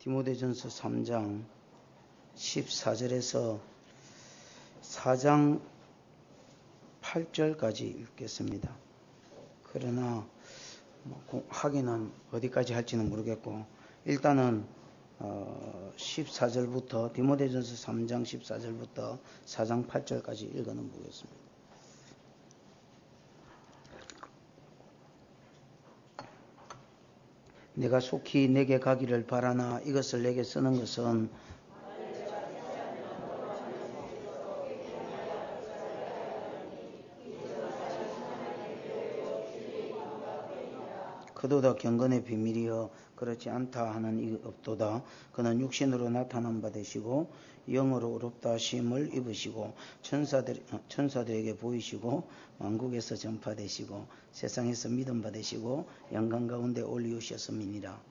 디모데전서 3장 14절에서 4장 8절까지 읽겠습니다. 그러나 하기는 어디까지 할지는 모르겠고 일단은 14절부터 디모데전서 3장 14절부터 4장 8절까지 읽어는 보겠습니다. 내가 속히 내게 가기를 바라나 이것을 내게 쓰는 것은 그도다 경건의 비밀이여 그렇지 않다 하는 이 없도다. 그는 육신으로 나타난 바 되시고 영으로 의롭다 하심을 입으시고 천사들에게 보이시고 만국에서 전파되시고 세상에서 믿음 받으시고 영광 가운데 올리우셨음이니라.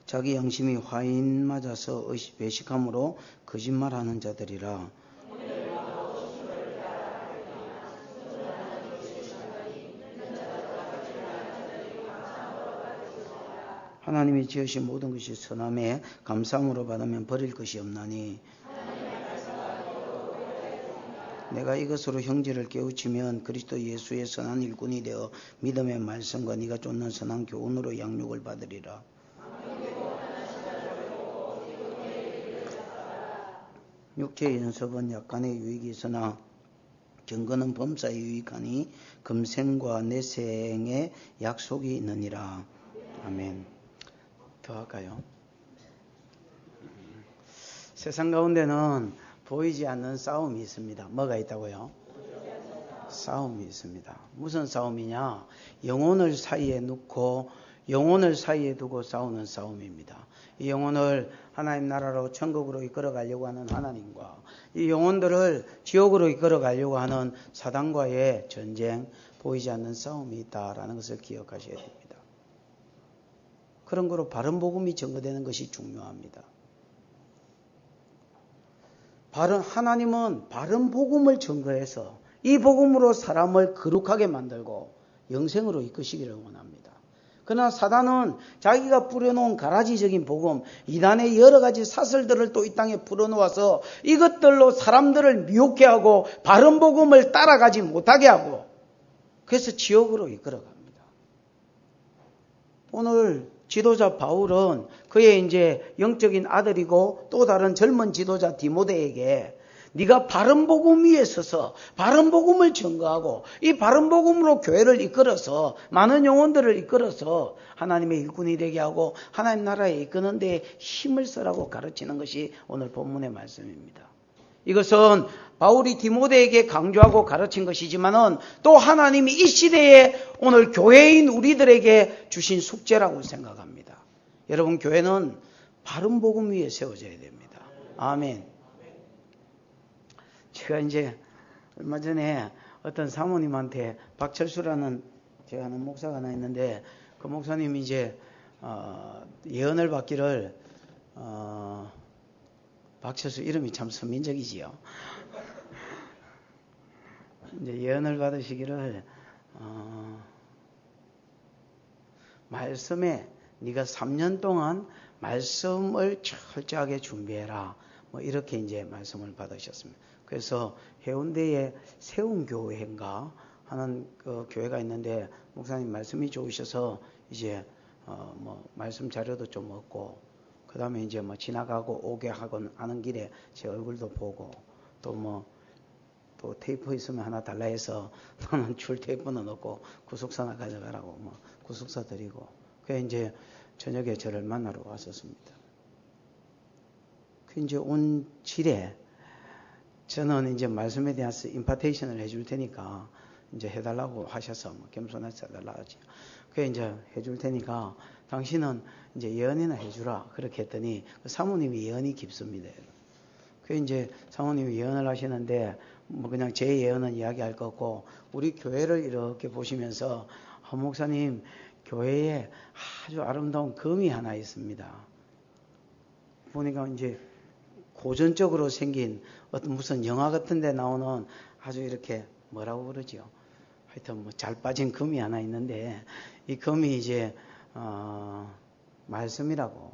자기 양심이 화인 맞아서 외식함으로 거짓말하는 자들이라. 하나님이 지으신 모든 것이 선함에 감사함으로 받으면 버릴 것이 없나니 내가 이것으로 형제를 깨우치면 그리스도 예수의 선한 일꾼이 되어 믿음의 말씀과 네가 쫓는 선한 교훈으로 양육을 받으리라. 육체의 연습은 약간의 유익이 있으나 경건은 범사에 유익하니 금생과 내생에 약속이 있느니라. 아멘. 더 할까요? 세상 가운데는 보이지 않는 싸움이 있습니다. 뭐가 있다고요? 싸움이 있습니다. 무슨 싸움이냐? 영혼을 사이에 두고 싸우는 싸움입니다. 이 영혼을 하나님 나라로 천국으로 이끌어 가려고 하는 하나님과 이 영혼들을 지옥으로 이끌어 가려고 하는 사단과의 전쟁, 보이지 않는 싸움이 있다라는 것을 기억하셔야 됩니다. 그런 거로 바른 복음이 전거되는 것이 중요합니다. 하나님은 바른 복음을 전거해서 이 복음으로 사람을 거룩하게 만들고 영생으로 이끄시기를 원합니다. 그러나 사단은 자기가 뿌려놓은 가라지적인 복음, 이단의 여러 가지 사슬들을 또 이 땅에 풀어놓아서 이것들로 사람들을 미혹해 하고 바른 복음을 따라가지 못하게 하고 그래서 지옥으로 이끌어갑니다. 오늘 지도자 바울은 그의 이제 영적인 아들이고 또 다른 젊은 지도자 디모데에게 네가 바른 복음 위에 서서 바른 복음을 전거하고 이 바른 복음으로 교회를 이끌어서 많은 영혼들을 이끌어서 하나님의 일꾼이 되게 하고 하나님 나라에 이끄는 데 힘을 쓰라고 가르치는 것이 오늘 본문의 말씀입니다. 이것은 바울이 디모데에게 강조하고 가르친 것이지만은 또 하나님이 이 시대에 오늘 교회인 우리들에게 주신 숙제라고 생각합니다. 여러분, 교회는 바른 복음 위에 세워져야 됩니다. 아멘. 제가 이제 얼마 전에 어떤 사모님한테 박철수라는 제가 아는 목사가 하나 있는데 그 목사님이 이제 예언을 받기를 박철수 이름이 참 서민적이지요. 이제 예언을 받으시기를 말씀에 네가 3년 동안 말씀을 철저하게 준비해라. 뭐 이렇게 이제 말씀을 받으셨습니다. 그래서 해운대에 세운교회인가 하는 그 교회가 있는데 목사님 말씀이 좋으셔서 이제 뭐 말씀 자료도 좀 얻고 그 다음에 이제 뭐 지나가고 오게 하는 길에 제 얼굴도 보고 또 테이프 있으면 하나 달라 해서 너는 줄 테이프는 없고 구속사나 가져가라고 뭐 구속사 드리고 그래 이제 저녁에 저를 만나러 왔었습니다. 그 이제 온 질에 저는 이제 말씀에 대해서 임파테이션을 해줄 테니까 이제 해달라고 하셔서 뭐 겸손해서 해달라 하죠. 그 이제 해줄 테니까 당신은 이제 예언이나 해주라 그렇게 했더니 사모님이 예언이 깊습니다. 그 이제 사모님이 예언을 하시는데 뭐 그냥 제 예언은 이야기할 거고 우리 교회를 이렇게 보시면서 목사님 교회에 아주 아름다운 금이 하나 있습니다. 보니까 이제 고전적으로 생긴 어떤 무슨 영화 같은 데 나오는 아주 이렇게 뭐라고 그러죠? 하여튼 뭐 잘 빠진 금이 하나 있는데 이 금이 이제 말씀이라고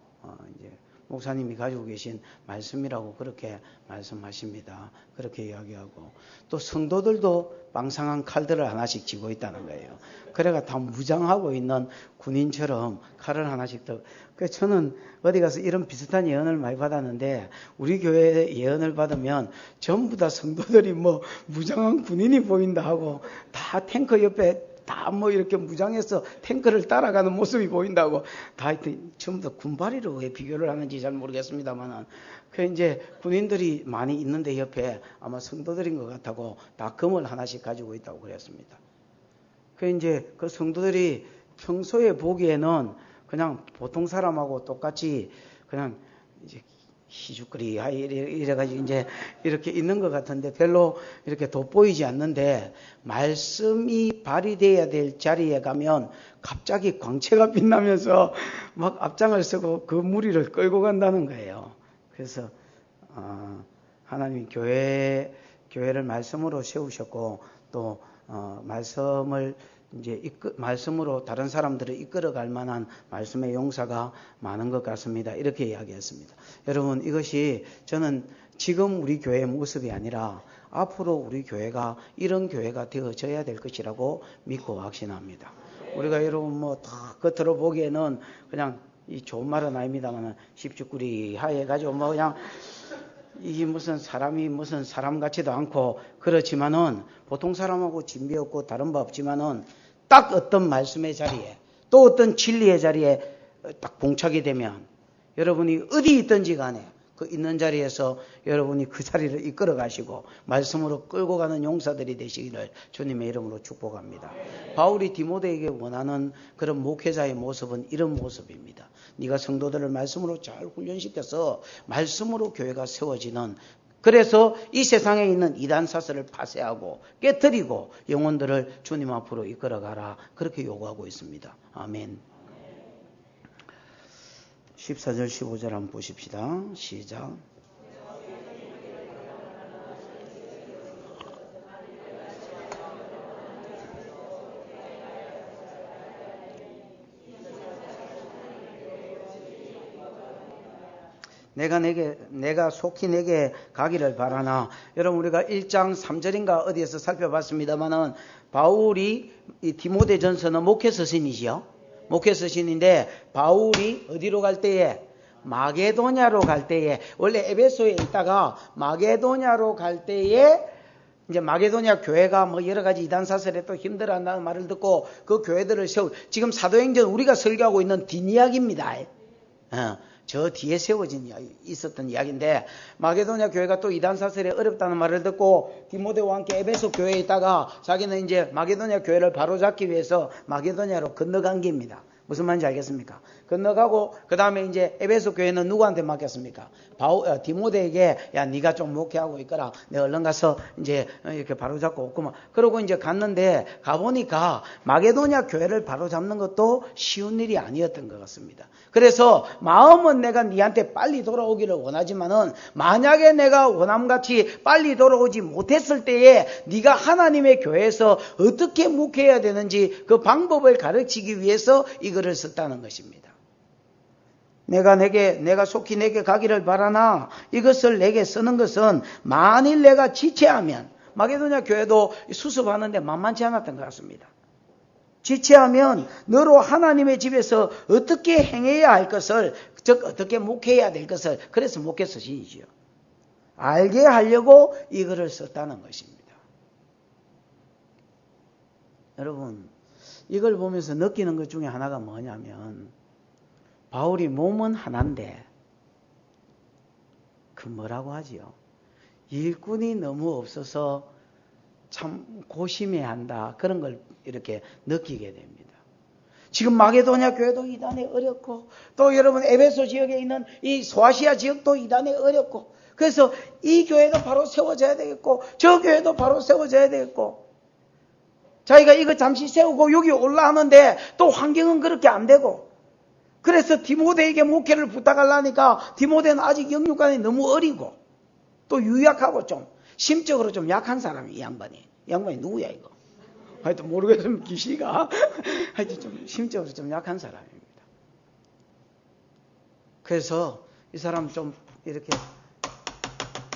이제 목사님이 가지고 계신 말씀이라고 그렇게 말씀하십니다. 그렇게 이야기하고 또 성도들도 빵상한 칼들을 하나씩 쥐고 있다는 거예요. 그래가 다 무장하고 있는 군인처럼 칼을 하나씩 더. 그래서 저는 어디 가서 이런 비슷한 예언을 많이 받았는데 우리 교회 예언을 받으면 전부 다 성도들이 뭐 무장한 군인이 보인다 하고 다 탱크 옆에 다 뭐 이렇게 무장해서 탱크를 따라가는 모습이 보인다고 다 하여튼 전부 다 군바리로 왜 비교를 하는지 잘 모르겠습니다만은 그 이제 군인들이 많이 있는데 옆에 아마 성도들인 것 같다고 다 금을 하나씩 가지고 있다고 그랬습니다. 그 이제 그 성도들이 평소에 보기에는 그냥 보통 사람하고 똑같이 그냥 이제 희죽거리 이래가지고 이제 이렇게 있는 것 같은데 별로 이렇게 돋보이지 않는데 말씀이 발휘돼야 될 자리에 가면 갑자기 광채가 빛나면서 막 앞장을 서고 그 무리를 끌고 간다는 거예요. 그래서 하나님이 교회를 말씀으로 세우셨고 또 말씀을 이제 말씀으로 다른 사람들을 이끌어갈 만한 말씀의 용사가 많은 것 같습니다. 이렇게 이야기했습니다. 여러분 이것이 저는 지금 우리 교회의 모습이 아니라 앞으로 우리 교회가 이런 교회가 되어져야 될 것이라고 믿고 확신합니다. 우리가 여러분 뭐 다 겉으로 보기에는 그냥 이 좋은 말은 아닙니다만 십주꾸리 하에 가지고 뭐 그냥 이게 무슨 사람이 무슨 사람 같지도 않고 그렇지만은 보통 사람하고 진비 없고 다른 바 없지만은 딱 어떤 말씀의 자리에 또 어떤 진리의 자리에 딱 봉착이 되면 여러분이 어디 있든지 간에 그 있는 자리에서 여러분이 그 자리를 이끌어 가시고 말씀으로 끌고 가는 용사들이 되시기를 주님의 이름으로 축복합니다. 바울이 디모데에게 원하는 그런 목회자의 모습은 이런 모습입니다. 네가 성도들을 말씀으로 잘 훈련시켜서 말씀으로 교회가 세워지는 그래서 이 세상에 있는 이단 사설을 파쇄하고 깨뜨리고 영혼들을 주님 앞으로 이끌어가라 그렇게 요구하고 있습니다. 아멘. 14절 15절 한번 보십시다. 시작. 내가 속히 내게 가기를 바라나. 여러분 우리가 1장 3절인가 어디에서 살펴봤습니다만은 바울이 이 디모데 전서는 목회 서신이지요. 목회 서신인데 바울이 어디로 갈 때에 마게도냐로 갈 때에 원래 에베소에 있다가 마게도냐로 갈 때에 이제 마게도냐 교회가 뭐 여러 가지 이단 사설에 또 힘들어한다는 말을 듣고 그 교회들을 세우 지금 사도행전 우리가 설교하고 있는 뒷이야기입니다. 저 뒤에 세워진 있었던 이야기인데 마게도냐 교회가 또 이단 사설에 어렵다는 말을 듣고 디모데와 함께 에베소 교회에 있다가 자기는 이제 마게도냐 교회를 바로잡기 위해서 마게도냐로 건너간 겁니다. 무슨 말인지 알겠습니까? 건너가고 그 다음에 이제 에베소 교회는 누구한테 맡겼습니까? 디모데에게 야 네가 좀 목회하고 있거라. 내가 얼른 가서 이제 이렇게 바로잡고 없구만. 그러고 이제 갔는데 가보니까 마게도냐 교회를 바로잡는 것도 쉬운 일이 아니었던 것 같습니다. 그래서 마음은 내가 네한테 빨리 돌아오기를 원하지만은 만약에 내가 원함같이 빨리 돌아오지 못했을 때에 네가 하나님의 교회에서 어떻게 목회해야 되는지 그 방법을 가르치기 위해서 이거를 썼다는 것입니다. 내가 속히 내게 가기를 바라나 이것을 내게 쓰는 것은 만일 내가 지체하면 마게도냐 교회도 수습하는데 만만치 않았던 것 같습니다. 지체하면 너로 하나님의 집에서 어떻게 행해야 할 것을 즉 어떻게 목회해야 될 것을 그래서 목회 서신이지요. 알게 하려고 이거를 썼다는 것입니다. 여러분 이걸 보면서 느끼는 것 중에 하나가 뭐냐면 바울이 몸은 하나인데 그 뭐라고 하지요? 일꾼이 너무 없어서 참 고심해한다. 그런 걸 이렇게 느끼게 됩니다. 지금 마게도냐 교회도 이단에 어렵고 또 여러분 에베소 지역에 있는 이 소아시아 지역도 이단에 어렵고 그래서 이 교회도 바로 세워져야 되겠고 저 교회도 바로 세워져야 되겠고 자기가 이거 잠시 세우고 여기 올라가는데 또 환경은 그렇게 안 되고 그래서 디모데에게 목회를 부탁하려니까 디모데는 아직 영육간에 너무 어리고 또 유약하고 좀 심적으로 좀 약한 사람이 이 양반이 누구야 이거? 하여튼 모르겠으면 기시가 하여튼 좀 심적으로 좀 약한 사람입니다. 그래서 이 사람 좀 이렇게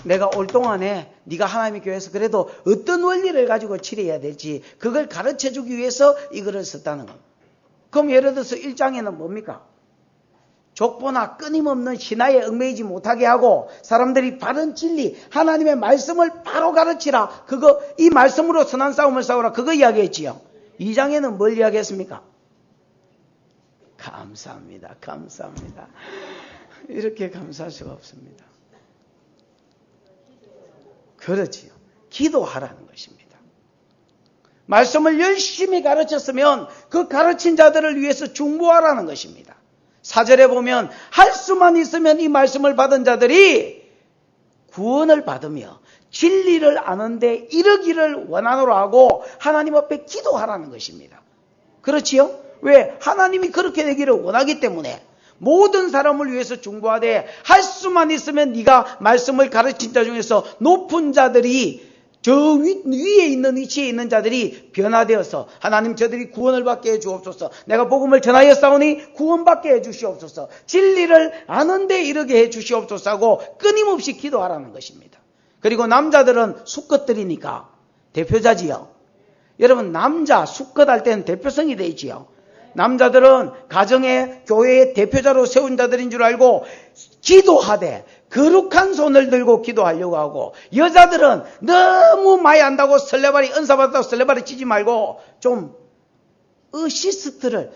내가 올 동안에 네가 하나님의 교회에서 그래도 어떤 원리를 가지고 치료해야 될지 그걸 가르쳐주기 위해서 이거를 썼다는 겁니다. 그럼 예를 들어서 1장에는 뭡니까? 족보나 끊임없는 신화에 얽매이지 못하게 하고 사람들이 바른 진리 하나님의 말씀을 바로 가르치라. 그거 이 말씀으로 선한 싸움을 싸우라. 그거 이야기했지요. 2장에는 뭘 이야기했습니까? 감사합니다. 이렇게 감사할 수가 없습니다. 그렇지요. 기도하라는 것입니다. 말씀을 열심히 가르쳤으면 그 가르친 자들을 위해서 중보하라는 것입니다. 4절에 보면 할 수만 있으면 이 말씀을 받은 자들이 구원을 받으며 진리를 아는데 이르기를 원하노라 하고 하나님 앞에 기도하라는 것입니다. 그렇지요? 왜? 하나님이 그렇게 되기를 원하기 때문에 모든 사람을 위해서 중보하되 할 수만 있으면 네가 말씀을 가르친 자 중에서 높은 자들이 저 위에 있는 위치에 있는 자들이 변화되어서 하나님 저들이 구원을 받게 해 주옵소서. 내가 복음을 전하였사오니 구원받게 해 주시옵소서. 진리를 아는데 이르게 해 주시옵소서 하고 끊임없이 기도하라는 것입니다. 그리고 남자들은 수컷들이니까 대표자지요. 여러분 남자 수컷 할 때는 대표성이 되지요. 남자들은 가정의 교회의 대표자로 세운 자들인 줄 알고 기도하되 거룩한 손을 들고 기도하려고 하고 여자들은 너무 많이 안다고 설레발이 은사받았다고 설레발이 치지 말고 좀 어시스트를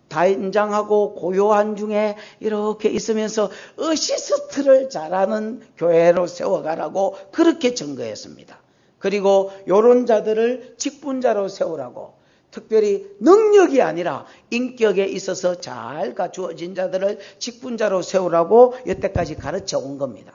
단장하고 고요한 중에 이렇게 있으면서 어시스트를 잘하는 교회로 세워가라고 그렇게 증거했습니다. 그리고 요런 자들을 직분자로 세우라고 특별히 능력이 아니라 인격에 있어서 잘 갖추어진 자들을 직분자로 세우라고 여태까지 가르쳐 온 겁니다.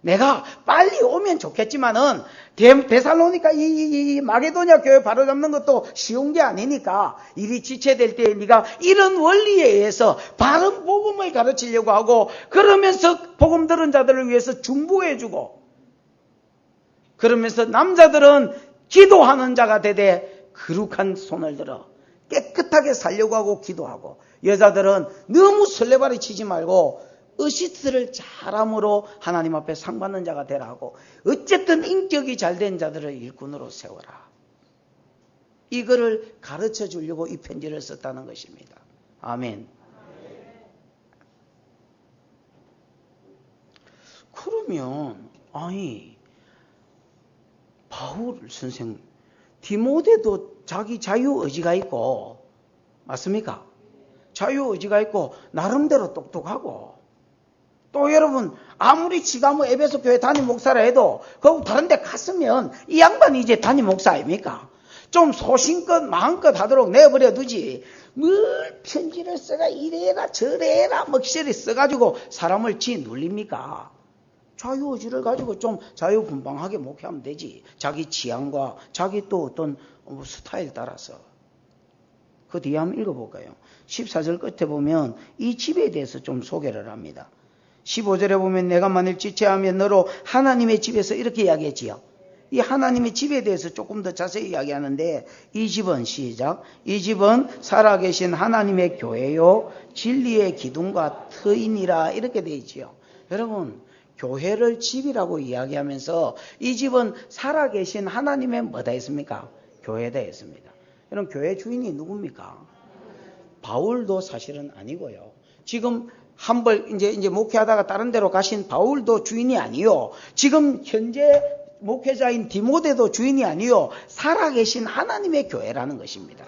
내가 빨리 오면 좋겠지만은 데살로니가 이 마게도냐 교회 바로잡는 것도 쉬운 게 아니니까 일이 지체될 때 네가 이런 원리에 의해서 바른 복음을 가르치려고 하고 그러면서 복음 들은 자들을 위해서 중보해주고 그러면서 남자들은 기도하는 자가 되되 거룩한 손을 들어 깨끗하게 살려고 하고 기도하고 여자들은 너무 설레발이 치지 말고 어시스트를 잘함으로 하나님 앞에 상 받는 자가 되라 하고 어쨌든 인격이 잘된 자들을 일꾼으로 세워라. 이거를 가르쳐 주려고 이 편지를 썼다는 것입니다. 아멘. 그러면 아니 바울 선생 디모데도 자기 자유의지가 있고 맞습니까? 자유의지가 있고 나름대로 똑똑하고 또 여러분 아무리 지가 뭐 에베소 교회 담임 목사라 해도 거기 다른 데 갔으면 이 양반이 이제 담임 목사 아닙니까? 좀 소신껏 마음껏 하도록 내버려 두지 뭘 편지를 써가 이래라 저래라 먹시리 써가지고 사람을 짓눌립니까? 자유의지를 가지고 좀 자유분방하게 목회하면 되지. 자기 취향과 자기 또 어떤 스타일 따라서. 그 뒤에 한번 읽어볼까요? 14절 끝에 보면 이 집에 대해서 좀 소개를 합니다. 15절에 보면 내가 만일 지체하면 너로 하나님의 집에서 이렇게 이야기했지요. 이 하나님의 집에 대해서 조금 더 자세히 이야기하는데 이 집은 시작. 이 집은 살아계신 하나님의 교회요 진리의 기둥과 터이니라 이렇게 되어 있지요. 여러분 교회를 집이라고 이야기하면서 이 집은 살아계신 하나님의 뭐다 했습니까? 교회다 했습니다. 여러분 교회 주인이 누굽니까? 바울도 사실은 아니고요. 지금 한벌 이제 목회하다가 다른 데로 가신 바울도 주인이 아니요. 지금 현재 목회자인 디모데도 주인이 아니요. 살아계신 하나님의 교회라는 것입니다.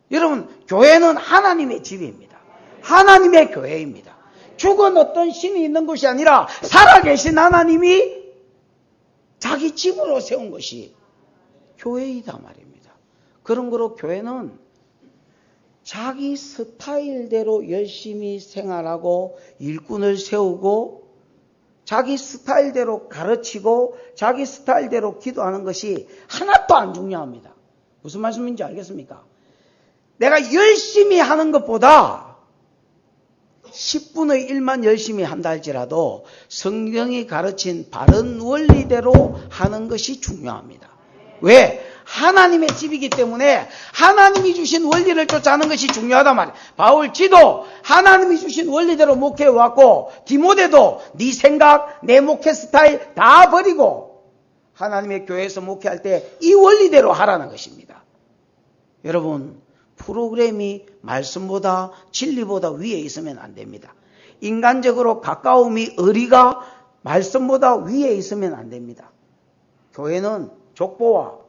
여러분 교회는 하나님의 집입니다. 하나님의 교회입니다. 죽은 어떤 신이 있는 것이 아니라 살아계신 하나님이 자기 집으로 세운 것이 교회이다 말입니다. 그런 거로 교회는 자기 스타일대로 열심히 생활하고 일꾼을 세우고 자기 스타일대로 가르치고 자기 스타일대로 기도하는 것이 하나도 안 중요합니다. 무슨 말씀인지 알겠습니까? 내가 열심히 하는 것보다 10분의 1만 열심히 한다 할지라도 성경이 가르친 바른 원리대로 하는 것이 중요합니다. 왜? 하나님의 집이기 때문에 하나님이 주신 원리를 쫓아가는 것이 중요하단 말이에요. 바울 지도 하나님이 주신 원리대로 목회해왔고, 디모데도 네 생각, 내 목회 스타일 다 버리고 하나님의 교회에서 목회할 때 이 원리대로 하라는 것입니다. 여러분, 프로그램이 말씀보다 진리보다 위에 있으면 안 됩니다. 인간적으로 가까움이 의리가 말씀보다 위에 있으면 안 됩니다. 교회는 족보와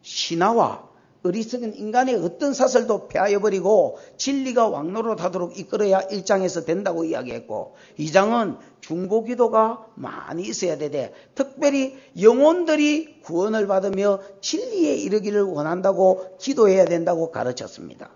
신화와 어리석은 인간의 어떤 사설도 폐하여버리고 진리가 왕노릇하도록 이끌어야 1장에서 된다고 이야기했고, 2장은 중보기도가 많이 있어야 되되 특별히 영혼들이 구원을 받으며 진리에 이르기를 원한다고 기도해야 된다고 가르쳤습니다.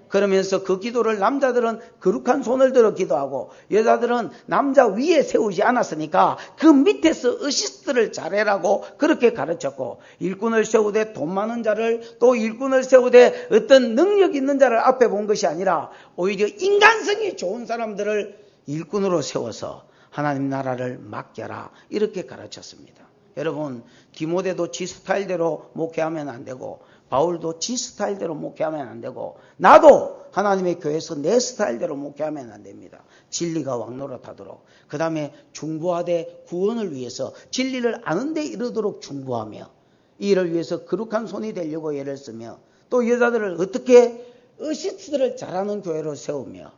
그러면서 그 기도를 남자들은 거룩한 손을 들어 기도하고 여자들은 남자 위에 세우지 않았으니까 그 밑에서 어시스트를 잘해라고 그렇게 가르쳤고, 일꾼을 세우되 돈 많은 자를, 또 일꾼을 세우되 어떤 능력 있는 자를 앞에 본 것이 아니라 오히려 인간성이 좋은 사람들을 일꾼으로 세워서 하나님 나라를 맡겨라, 이렇게 가르쳤습니다. 여러분, 디모데도 지 스타일대로 목회하면 안 되고, 바울도 지 스타일대로 목회하면 안 되고, 나도 하나님의 교회에서 내 스타일대로 목회하면 안 됩니다. 진리가 왕노릇하도록. 그 다음에 중보하되 구원을 위해서 진리를 아는 데 이르도록 중보하며, 이 일을 위해서 거룩한 손이 되려고 애를 쓰며, 또 여자들을 어떻게 어시스트를 잘하는 교회로 세우며,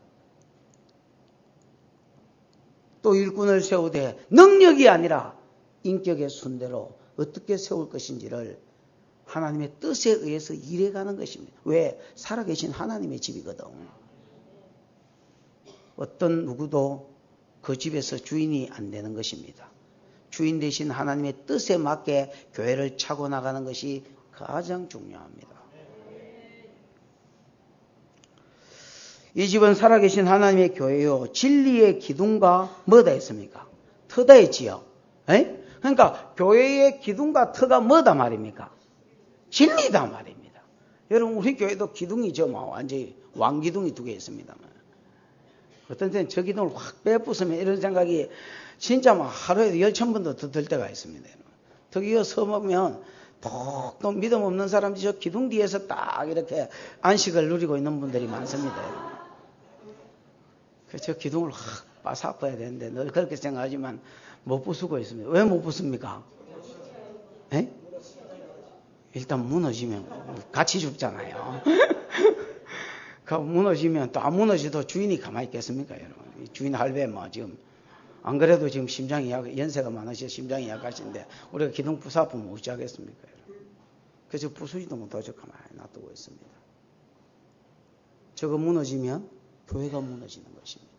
또 일꾼을 세우되 능력이 아니라 인격의 순대로 어떻게 세울 것인지를 하나님의 뜻에 의해서 일해가는 것입니다. 왜? 살아계신 하나님의 집이거든. 어떤 누구도 그 집에서 주인이 안 되는 것입니다. 주인 되신 하나님의 뜻에 맞게 교회를 차고 나가는 것이 가장 중요합니다. 이 집은 살아계신 하나님의 교회요, 진리의 기둥과 뭐다 했습니까? 터다 했지요. 그러니까 교회의 기둥과 터가 뭐다 말입니까? 진리다 말입니다. 여러분, 우리 교회도 기둥이죠. 완전히 왕기둥이 2개 있습니다만, 어떤 때는 저 기둥을 확 빼부수면 이런 생각이 진짜 하루에 10,000번도 더 들 때가 있습니다. 특히 서먹으면 또 믿음 없는 사람들이 저 기둥 뒤에서 딱 이렇게 안식을 누리고 있는 분들이 많습니다. 그래서 저 기둥을 확 빠삭봐야 되는데 늘 그렇게 생각하지만 못 부수고 있습니다. 왜 못 부숩니까? 일단 무너지면 같이 죽잖아요. 그 무너지면 또 안 무너져도 주인이 가만히 있겠습니까, 여러분? 주인 할배 지금 안 그래도 지금 심장이 연세가 많으셔서 심장이 약하신데 우리가 기둥 부숴보면 어찌하겠습니까, 여러분? 그래서 부수지도 못하죠. 가만히 놔두고 있습니다. 저거 무너지면 교회가 무너지는 것입니다.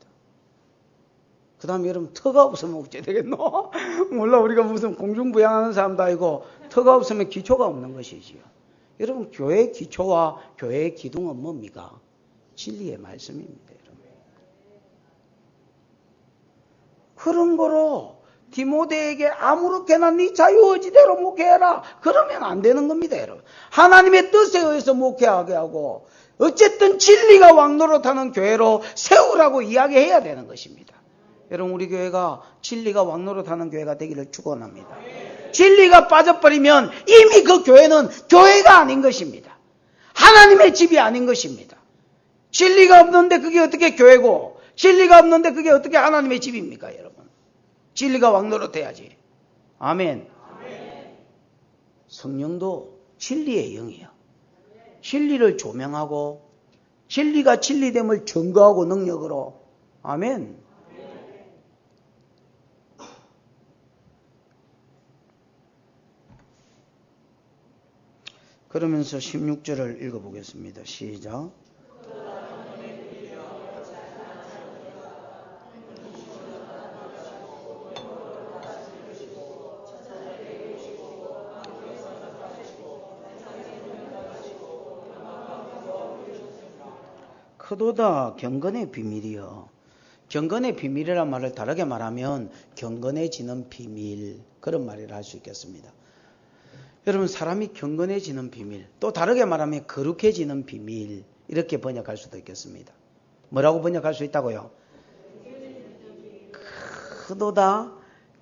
그 다음에 여러분, 터가 없으면 어째 되겠노? 몰라, 우리가 무슨 공중부양하는 사람도 아니고 터가 없으면 기초가 없는 것이지요. 여러분, 교회의 기초와 교회의 기둥은 뭡니까? 진리의 말씀입니다, 여러분. 그런 거로 디모데에게 아무렇게나 네 자유의지대로 목회해라, 그러면 안 되는 겁니다, 여러분. 하나님의 뜻에 의해서 목회하게 하고 어쨌든 진리가 왕노릇하는 교회로 세우라고 이야기해야 되는 것입니다. 여러분, 우리 교회가 진리가 왕노릇하는 교회가 되기를 축원합니다. 진리가 빠져버리면 이미 그 교회는 교회가 아닌 것입니다. 하나님의 집이 아닌 것입니다. 진리가 없는데 그게 어떻게 교회고, 진리가 없는데 그게 어떻게 하나님의 집입니까, 여러분? 진리가 왕노릇해야지. 아멘. 성령도 진리의 영이에요. 진리를 조명하고 진리가 진리됨을 증거하고 능력으로. 아멘. 그러면서 16절을 읽어보겠습니다. 시작. 크도다 경건의 비밀이요. 경건의 비밀이란 말을 다르게 말하면 경건해지는 비밀, 그런 말이라 할 수 있겠습니다. 여러분, 사람이 경건해지는 비밀, 또 다르게 말하면 거룩해지는 비밀, 이렇게 번역할 수도 있겠습니다. 뭐라고 번역할 수 있다고요? 크도다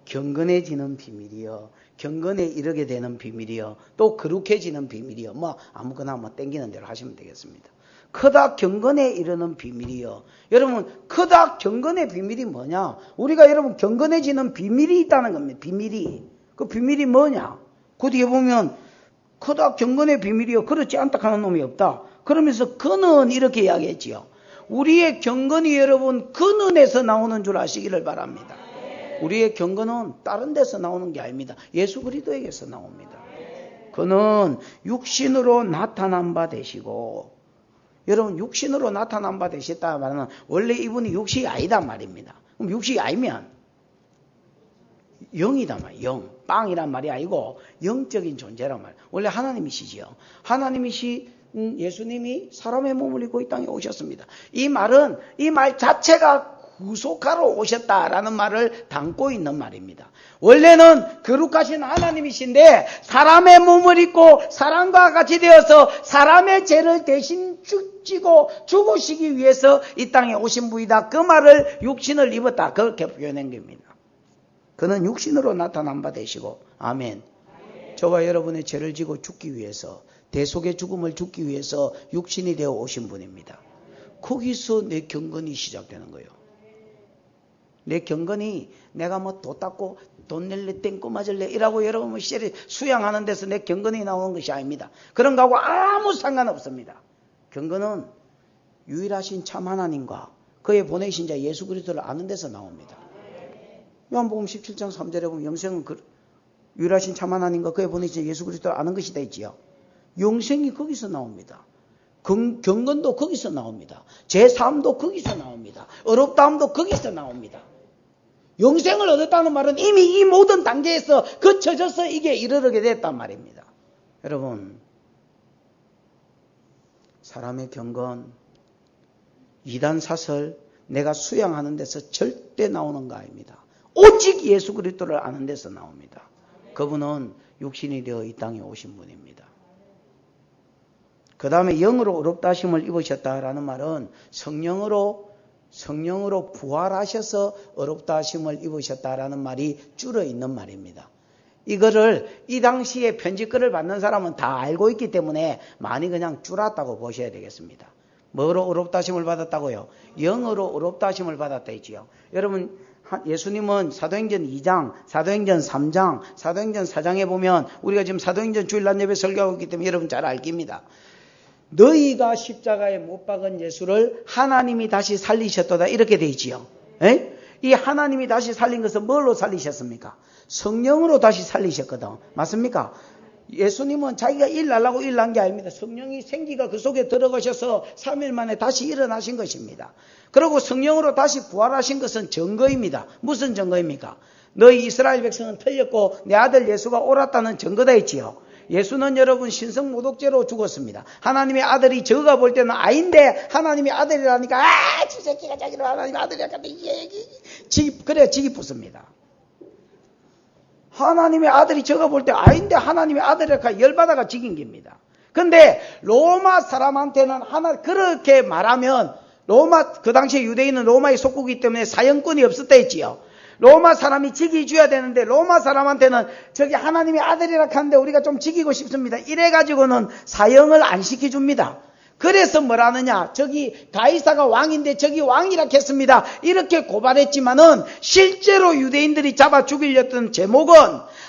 경건해지는 비밀이요. 경건에 이르게 되는 비밀이요. 또 거룩해지는 비밀이요. 뭐 아무거나 뭐 땡기는 대로 하시면 되겠습니다. 크다 경건에 이르는 비밀이요. 여러분 크다 경건의 비밀이 뭐냐? 우리가 여러분 경건해지는 비밀이 있다는 겁니다. 비밀이. 그 비밀이 뭐냐? 그 뒤에 보면 크다 경건의 비밀이요. 그렇지 않다 하는 놈이 없다. 그러면서 그는 이렇게 이야기했지요. 우리의 경건이 여러분 그는에서 나오는 줄 아시기를 바랍니다. 우리의 경건은 다른 데서 나오는 게 아닙니다. 예수 그리스도에게서 나옵니다. 그는 육신으로 나타난 바 되시고, 여러분 육신으로 나타난 바 되셨다 말하면 원래 이분이 육신이 아니단 말입니다. 그럼 육신이 아니면 영이단 말이에요. 영. 빵이란 말이 아니고 영적인 존재란 말이에요. 원래 하나님이시지요. 하나님이시 예수님이 사람의 몸을 입고 이 땅에 오셨습니다. 이 말은 이 말 자체가 구속하러 오셨다라는 말을 담고 있는 말입니다. 원래는 거룩하신 하나님이신데 사람의 몸을 입고 사람과 같이 되어서 사람의 죄를 대신 지고 죽으시기 위해서 이 땅에 오신 분이다. 그 말을 육신을 입었다. 그렇게 표현한 겁니다. 그는 육신으로 나타난 바 되시고, 아멘. 저와 여러분의 죄를 지고 죽기 위해서, 대속의 죽음을 죽기 위해서 육신이 되어 오신 분입니다. 거기서 내 경건이 시작되는 거예요. 내 경건이 내가 뭐 도 닦고 돈 낼래 땡꼬 맞을래 이라고 여러분 수양하는 데서 내 경건이 나오는 것이 아닙니다. 그런 거하고 아무 상관없습니다. 경건은 유일하신 참 하나님과 그의 보내신 자 예수 그리스도를 아는 데서 나옵니다. 요한복음 17장 3절에 보면 영생은 유일하신 참 하나님과 그의 보내신 자 예수 그리스도를 아는 것이다 있지요. 영생이 거기서 나옵니다. 경건도 거기서 나옵니다. 제3도 거기서 나옵니다. 어렵다함도 거기서 나옵니다. 영생을 얻었다는 말은 이미 이 모든 단계에서 거쳐져서 이게 이르게 됐단 말입니다. 여러분, 사람의 경건, 이단 사설, 내가 수양하는 데서 절대 나오는 거 아닙니다. 오직 예수 그리스도를 아는 데서 나옵니다. 그분은 육신이 되어 이 땅에 오신 분입니다. 그 다음에 영으로 어렵다 하심을 입으셨다라는 말은 성령으로 부활하셔서 어렵다 하심을 입으셨다라는 말이 줄어 있는 말입니다. 이거를 이 당시에 편지글을 받는 사람은 다 알고 있기 때문에 많이 그냥 줄었다고 보셔야 되겠습니다. 뭐로 어렵다 하심을 받았다고요? 영으로 어렵다 하심을 받았다 했지요. 여러분, 예수님은 사도행전 2장, 사도행전 3장, 사도행전 4장에 보면 우리가 지금 사도행전 주일날 예배 설교하고 있기 때문에 여러분 잘 알깁니다. 너희가 십자가에 못 박은 예수를 하나님이 다시 살리셨도다 이렇게 되어 있지요. 이 하나님이 다시 살린 것은 뭘로 살리셨습니까? 성령으로 다시 살리셨거든. 맞습니까? 예수님은 자기가 일하려고 일한 게 아닙니다. 성령이 생기가 그 속에 들어가셔서 3일 만에 다시 일어나신 것입니다. 그리고 성령으로 다시 부활하신 것은 증거입니다. 무슨 증거입니까? 너희 이스라엘 백성은 틀렸고 내 아들 예수가 옳았다는 증거다 했지요. 예수는 여러분 신성모독죄로 죽었습니다. 하나님의 아들이 저가 볼 때는 아인데 하나님의 아들이라니까 저 새끼가 자기를 하나님의 아들이라니까 그래 지기 붙습니다. 하나님의 아들이 저가 볼 때 아인데 하나님의 아들이라니까 열받아가 지긴 겁니다. 근데 로마 사람한테는 그렇게 말하면 그 당시에 유대인은 로마의 속국이기 때문에 사형권이 없었다 했지요. 로마 사람이 직위줘야 되는데 로마 사람한테는 저기 하나님의 아들이라 하는데 우리가 좀 지키고 싶습니다. 이래가지고는 사형을 안 시켜줍니다. 그래서 뭐라느냐, 저기 가이사가 왕인데 저기 왕이라 했습니다. 이렇게 고발했지만은 실제로 유대인들이 잡아 죽이려던 제목은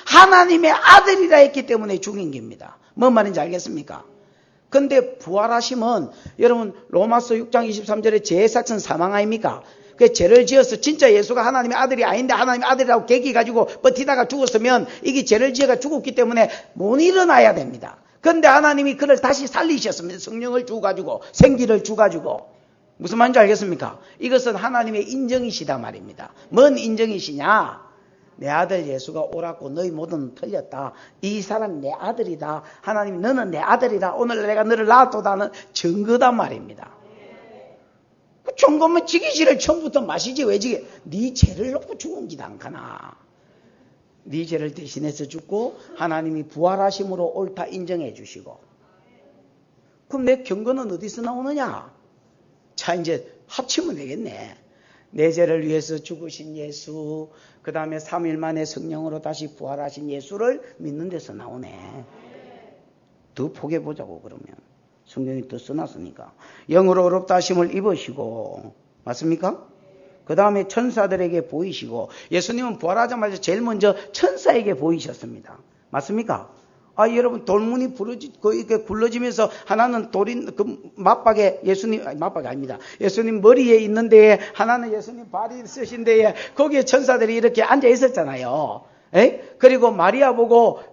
하나님의 아들이라 했기 때문에 죽인 겁니다. 뭔 말인지 알겠습니까? 근데 부활하심은 여러분 로마서 6장 23절에 죄의 삭은 사망 아닙니까? 그 죄를 지어서 진짜 예수가 하나님의 아들이 아닌데 하나님의 아들이라고 계기 가지고 버티다가 죽었으면 이게 죄를 지어가 죽었기 때문에 못 일어나야 됩니다. 그런데 하나님이 그를 다시 살리셨습니다. 성령을 주가지고 생기를 주가지고. 무슨 말인지 알겠습니까? 이것은 하나님의 인정이시다 말입니다. 뭔 인정이시냐? 내 아들 예수가 옳았고 너희 모두는 틀렸다. 이 사람이 내 아들이다. 하나님이 너는 내 아들이다. 오늘 내가 너를 낳았도다는 증거다 말입니다. 좋은 거면 지기지를 처음부터 마시지 왜 지게? 네 죄를 놓고 죽은 기도 안 가나. 네 죄를 대신해서 죽고 하나님이 부활하심으로 옳다 인정해 주시고. 그럼 내 경건은 어디서 나오느냐? 자 이제 합치면 되겠네. 내 죄를 위해서 죽으신 예수, 그 다음에 3일 만에 성령으로 다시 부활하신 예수를 믿는 데서 나오네. 더 포개보자고. 그러면 성경이 더 써놨으니까. 영으로 의롭다 하심을 입으시고, 맞습니까? 그 다음에 천사들에게 보이시고, 예수님은 부활하자마자 제일 먼저 천사에게 보이셨습니다. 맞습니까? 여러분, 돌문이 이렇게 굴러지면서 하나는 맞박에 맞박이 아닙니다. 예수님 머리에 있는 데에, 하나는 예수님 발이 쓰신 데에, 거기에 천사들이 이렇게 앉아 있었잖아요. 그리고 마리아 보고,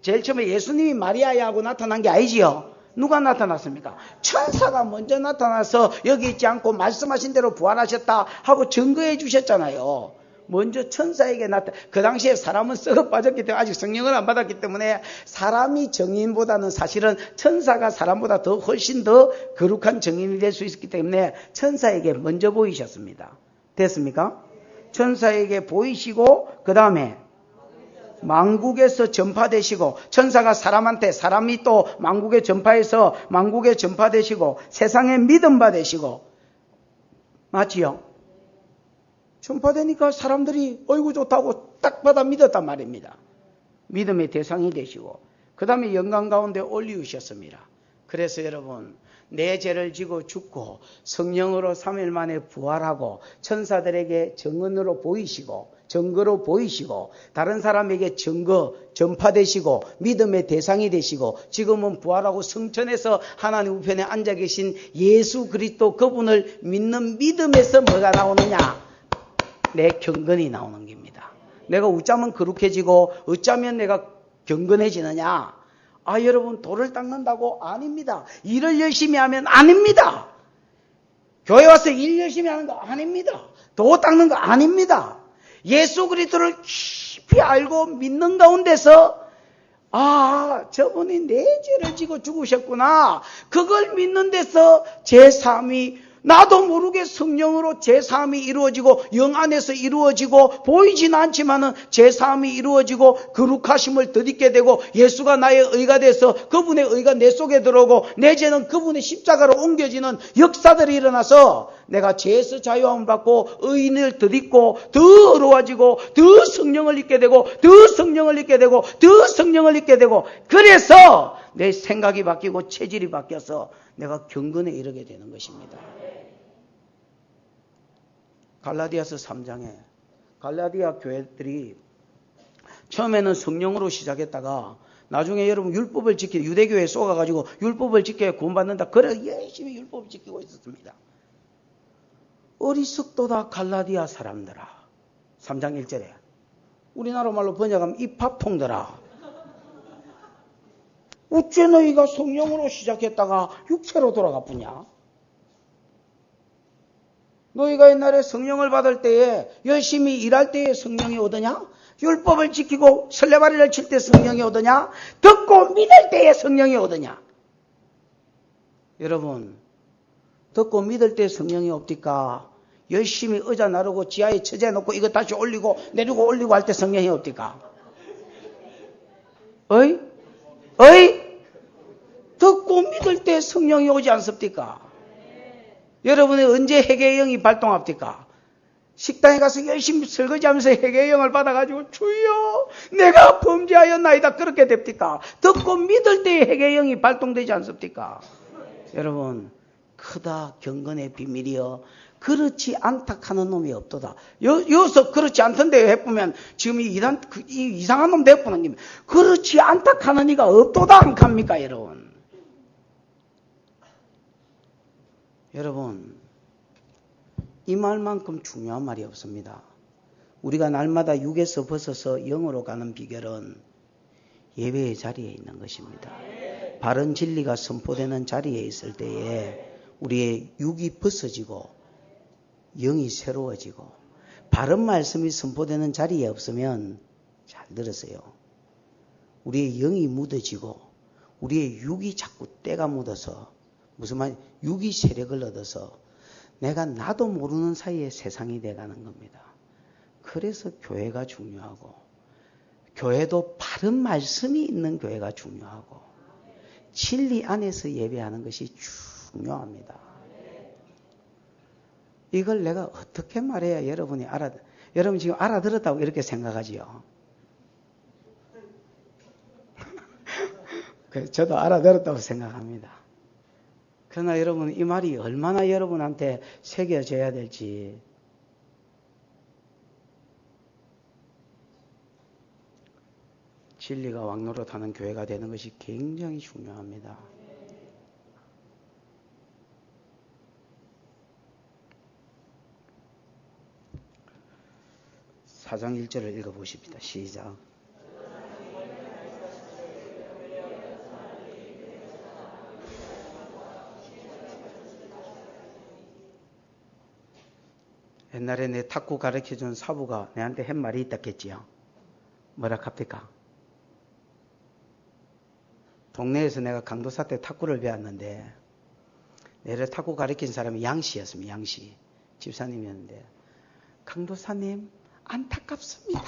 제일 처음에 예수님이 마리아야 하고 나타난 게 아니지요. 누가 나타났습니까? 천사가 먼저 나타나서 여기 있지 않고 말씀하신 대로 부활하셨다 하고 증거해 주셨잖아요. 먼저 천사에게 그 당시에 사람은 썩어 빠졌기 때문에 아직 성령을 안 받았기 때문에 사람이 정인보다는 사실은 천사가 사람보다 훨씬 더 거룩한 정인이 될 수 있었기 때문에 천사에게 먼저 보이셨습니다. 됐습니까? 천사에게 보이시고, 그 다음에 만국에서 전파되시고, 천사가 사람이 또 만국에 전파되시고 세상에 믿음 받으시고, 맞지요? 전파되니까 사람들이 어이구 좋다고 딱 받아 믿었단 말입니다. 믿음의 대상이 되시고, 그 다음에 영광 가운데 올리우셨습니다. 그래서 여러분, 내 죄를 지고 죽고 성령으로 3일 만에 부활하고 천사들에게 증거로 보이시고 다른 사람에게 전파되시고 믿음의 대상이 되시고, 지금은 부활하고 성천에서 하나님 우편에 앉아 계신 예수 그리스도 그분을 믿는 믿음에서 뭐가 나오느냐? 내 경건이 나오는 겁니다. 내가 어쩌면 거룩해지고 어쩌면 내가 경건해지느냐? 여러분, 돌을 닦는다고? 아닙니다. 일을 열심히 하면 아닙니다. 교회 와서 일 열심히 하는 거 아닙니다. 도 닦는 거 아닙니다. 예수 그리스도를 깊이 알고 믿는 가운데서 저분이 내 죄를 지고 죽으셨구나. 그걸 믿는 데서 제3이 나도 모르게 성령으로 제3이 이루어지고 영 안에서 이루어지고 보이지는 않지만은 제3이 이루어지고 거룩하심을 덧입게 되고 예수가 나의 의가 돼서 그분의 의가 내 속에 들어오고 내 죄는 그분의 십자가로 옮겨지는 역사들이 일어나서 내가 죄에서 자유함을 받고 의인을 덧입고 더 어려워지고 더 성령을 입게 되고 더 성령을 입게 되고 더 성령을 입게 되고, 그래서 내 생각이 바뀌고 체질이 바뀌어서 내가 경건에 이르게 되는 것입니다. 갈라디아서 3장에 갈라디아 교회들이 처음에는 성령으로 시작했다가 나중에 여러분 율법을 유대교회에 쏘가가지고 율법을 지켜야 구원받는다. 그래 열심히 율법을 지키고 있었습니다. 어리석도다 갈라디아 사람들아. 3장 1절에 우리나라 말로 번역하면 이 팝통들아. 어째 너희가 성령으로 시작했다가 육체로 돌아가 뿌냐? 너희가 옛날에 성령을 받을 때에 열심히 일할 때에 성령이 오더냐? 율법을 지키고 설레발이를 칠 때 성령이 오더냐? 듣고 믿을 때에 성령이 오더냐? 여러분, 듣고 믿을 때 성령이 없디까? 열심히 의자 나르고 지하에 처제 놓고 이거 다시 올리고 내리고 올리고 할 때 성령이 없디까? 어이? 듣고 믿을 때 성령이 오지 않습니까? 여러분이 언제 회개의 영이 발동합니까? 식당에 가서 열심히 설거지하면서 회개의 영을 받아가지고 주여 내가 범죄하였나이다 그렇게 됩니까? 듣고 믿을 때에 회개의 영이 발동되지 않습니까? 여러분, 크다 경건의 비밀이여. 그렇지 않다 하는 놈이 없도다. 여기서 그렇지 않던데 해보면 지금 이 이상한 놈 대꾸는 게 그렇지 않다 하는 이가 없도다 안 합니까 여러분? 여러분, 이 말만큼 중요한 말이 없습니다. 우리가 날마다 육에서 벗어서 영으로 가는 비결은 예배의 자리에 있는 것입니다. 바른 진리가 선포되는 자리에 있을 때에 우리의 육이 벗어지고 영이 새로워지고, 바른 말씀이 선포되는 자리에 없으면, 잘 들으세요, 우리의 영이 묻어지고 우리의 육이 자꾸 때가 묻어서, 무슨 말, 육이 세력을 얻어서 내가 나도 모르는 사이에 세상이 돼가는 겁니다. 그래서 교회가 중요하고, 교회도 바른 말씀이 있는 교회가 중요하고, 진리 안에서 예배하는 것이 중요합니다. 이걸 내가 어떻게 말해야 여러분이 여러분 지금 알아들었다고 이렇게 생각하지요? 저도 알아들었다고 생각합니다. 그러나 여러분, 이 말이 얼마나 여러분한테 새겨져야 될지. 진리가 왕노릇하는 교회가 되는 것이 굉장히 중요합니다. 사장 1절을 읽어보십니다. 시작. 옛날에 내 탁구 가르쳐준 사부가 내한테 한 말이 있다겠지요. 뭐라 합니까? 동네에서 내가 강도사 때 탁구를 배웠는데 내를 탁구 가르친 사람이 양씨였습니다. 양씨. 집사님이었는데 강도사님 안타깝습니다.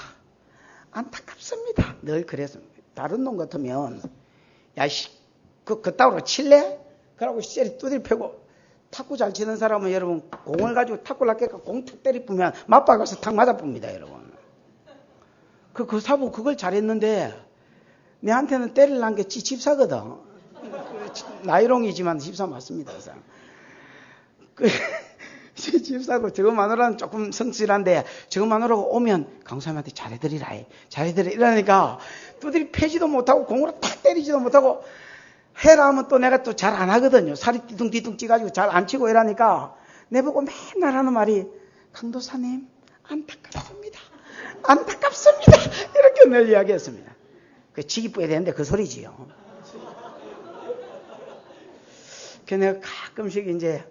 안타깝습니다. 늘 그랬습니다. 다른 놈 같으면 야씨 그따위로 칠래? 그러고 쎄리 두드려 패고 탁구 잘 치는 사람은 여러분 공을 가지고 탁구를 낚니까 공 툭 때리 뿌면 맞박아서 탁 맞아 쁩니다. 여러분. 그 사부 그걸 잘했는데 내한테는 때리려는 게 집사거든. 나이롱이지만 집사 맞습니다. 집사고 저거 마누라는 조금 성실한데 저거 마누라가 오면 강사님한테 잘해드리라 이러니까 두드리 패지도 못하고 공으로 탁 때리지도 못하고 해라 하면 또 내가 또 잘 안 하거든요. 살이 뒤뚱뒤뚱 찌가지고 잘 안 치고 이러니까 내보고 맨날 하는 말이 강도사님 안타깝습니다. 안타깝습니다. 이렇게 늘 이야기했습니다. 그 치기 뿌야 되는데 그 소리지요. 그 내가 가끔씩 이제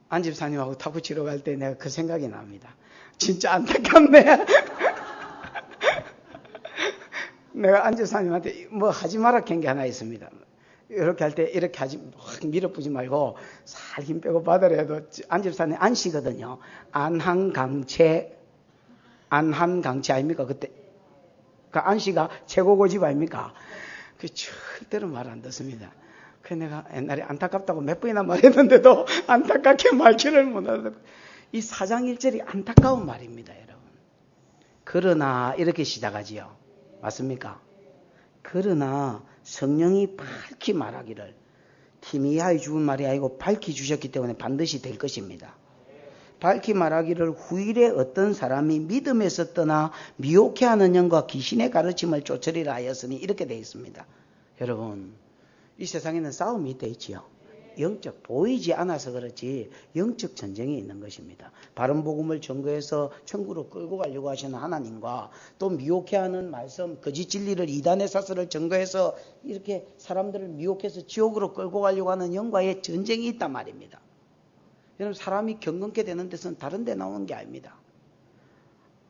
안 집사님하고 탁구 치러 갈 때 내가 그 생각이 납니다. 진짜 안타깝네. 내가 안 집사님한테 뭐 하지 마라 한 게 하나 있습니다. 이렇게 할 때 이렇게 확 밀어붙지 말고 살 힘 빼고 받으래도 안 집사님 안씨거든요. 안한강채 아닙니까? 그때 그 안씨가 최고 고집 아닙니까? 그 절대로 말 안 듣습니다. 그 내가 옛날에 안타깝다고 몇 번이나 말했는데도 안타깝게 말귀를 못하고 이 사장 1절이 안타까운 말입니다, 여러분. 그러나 이렇게 시작하지요. 맞습니까? 그러나 성령이 밝히 말하기를 티미야의 죽은 말이 아니고 밝히 주셨기 때문에 반드시 될 것입니다. 밝히 말하기를 후일에 어떤 사람이 믿음에서 떠나 미혹해하는 영과 귀신의 가르침을 쫓으리라 하였으니 이렇게 되어 있습니다. 여러분, 이 세상에는 싸움이 있다 있지요. 영적 보이지 않아서 그렇지 영적 전쟁이 있는 것입니다. 바른 복음을 증거해서 천국으로 끌고 가려고 하시는 하나님과 또 미혹해하는 말씀 거짓 진리를 이단의 사설을 증거해서 이렇게 사람들을 미혹해서 지옥으로 끌고 가려고 하는 영과의 전쟁이 있단 말입니다. 여러분, 사람이 경건케 되는 데서는 다른 데 나오는 게 아닙니다.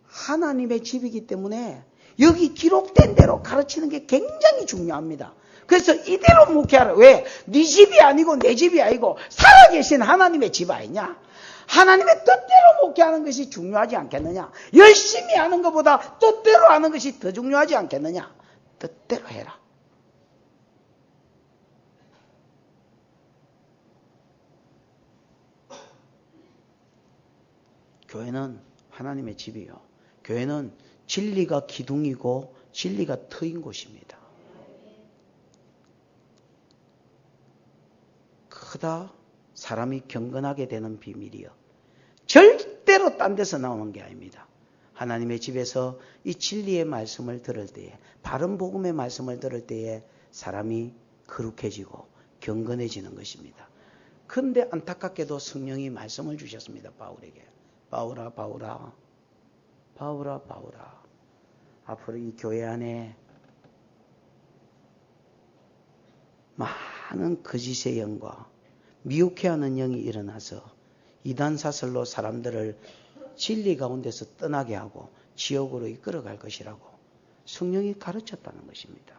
하나님의 집이기 때문에 여기 기록된 대로 가르치는 게 굉장히 중요합니다. 그래서 이대로 묵혀라. 왜? 네 집이 아니고 내 집이 아니고 살아계신 하나님의 집 아니냐? 하나님의 뜻대로 묵혀하는 것이 중요하지 않겠느냐? 열심히 하는 것보다 뜻대로 하는 것이 더 중요하지 않겠느냐? 뜻대로 해라. 교회는 하나님의 집이요. 교회는 진리가 기둥이고 진리가 터인 곳입니다. 크다 사람이 경건하게 되는 비밀이요. 절대로 딴 데서 나오는 게 아닙니다. 하나님의 집에서 이 진리의 말씀을 들을 때에, 바른 복음의 말씀을 들을 때에 사람이 거룩해지고 경건해지는 것입니다. 그런데 안타깝게도 성령이 말씀을 주셨습니다. 바울에게. 바울아 바울아 바울아 바울아, 앞으로 이 교회 안에 많은 거짓의 영과 미혹해하는 영이 일어나서 이단사설로 사람들을 진리 가운데서 떠나게 하고 지옥으로 이끌어갈 것이라고 성령이 가르쳤다는 것입니다.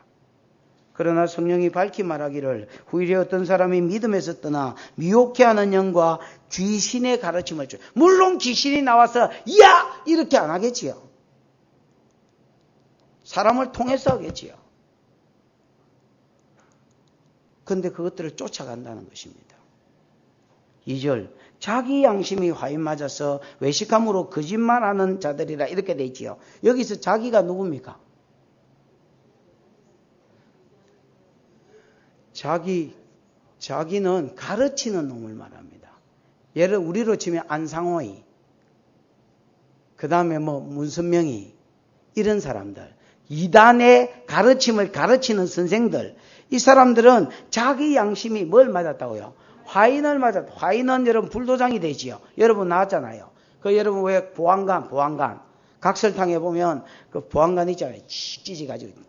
그러나 성령이 밝히 말하기를 후일에 어떤 사람이 믿음에서 떠나 미혹해하는 영과 귀신의 가르침을 줘. 물론 귀신이 나와서 야! 이렇게 안 하겠지요. 사람을 통해서 하겠지요. 그런데 그것들을 쫓아간다는 것입니다. 2절 자기 양심이 화인 맞아서 외식함으로 거짓말하는 자들이라 이렇게 돼 있지요. 여기서 자기가 누굽니까? 자기는 가르치는 놈을 말합니다. 예를 우리로 치면 안상호이, 그 다음에 문선명이, 이런 사람들, 이단의 가르침을 가르치는 선생들, 이 사람들은 자기 양심이 뭘 맞았다고요? 화인을 맞았다. 화인은 여러분 불도장이 되지요. 여러분 나왔잖아요. 여러분 왜 보안관 각설탕에 보면 그 보안관 있잖아요. 찢어가지고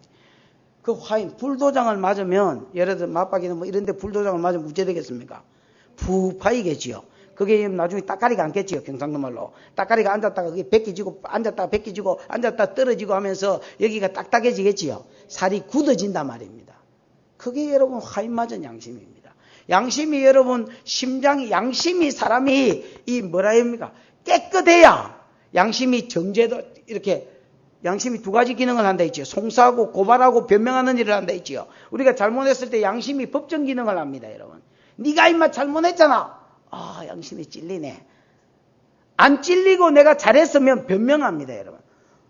그 화인 불도장을 맞으면 예를 들어 맞박이는 이런데 불도장을 맞으면 무죄 되겠습니까? 푹 파이겠지요. 그게 나중에 따까리가 앉겠지요. 경상도 말로 따까리가 앉았다가 그게 벗겨지고 앉았다가 벗겨지고 앉았다가 떨어지고 하면서 여기가 딱딱해지겠지요. 살이 굳어진단 말입니다. 그게 여러분 화인 맞은 양심입니다. 양심이 여러분 양심이 사람이 깨끗해야 양심이 정죄도 이렇게 양심이 두 가지 기능을 한다 했지요. 송사하고 고발하고 변명하는 일을 한다 했지요. 우리가 잘못했을 때 양심이 법정 기능을 합니다, 여러분. 네가 임마 잘못했잖아. 양심이 찔리네. 안 찔리고 내가 잘했으면 변명합니다, 여러분.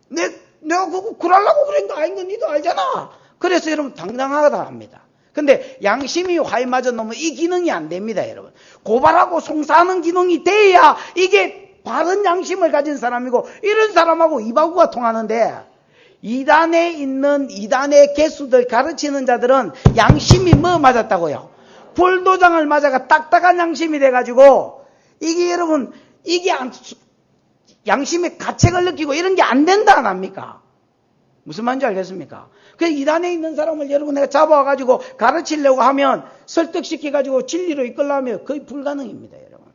내가 그거 그러려고 그런 거 아닌 건 니도 알잖아. 그래서 여러분 당당하다 합니다. 근데 양심이 화인 맞은 놈은 이 기능이 안 됩니다, 여러분. 고발하고 송사하는 기능이 돼야 이게 바른 양심을 가진 사람이고 이런 사람하고 이바구가 통하는데 이단에 있는 이단의 개수들 가르치는 자들은 양심이 맞았다고요? 불도장을 맞아가 딱딱한 양심이 돼가지고 이게 여러분 양심의 가책을 느끼고 이런 게 안 된다 안 합니까? 무슨 말인지 알겠습니까? 그래서 이단에 있는 사람을 여러분 내가 잡아와가지고 가르치려고 하면 설득시켜가지고 진리로 이끌려면 거의 불가능입니다, 여러분.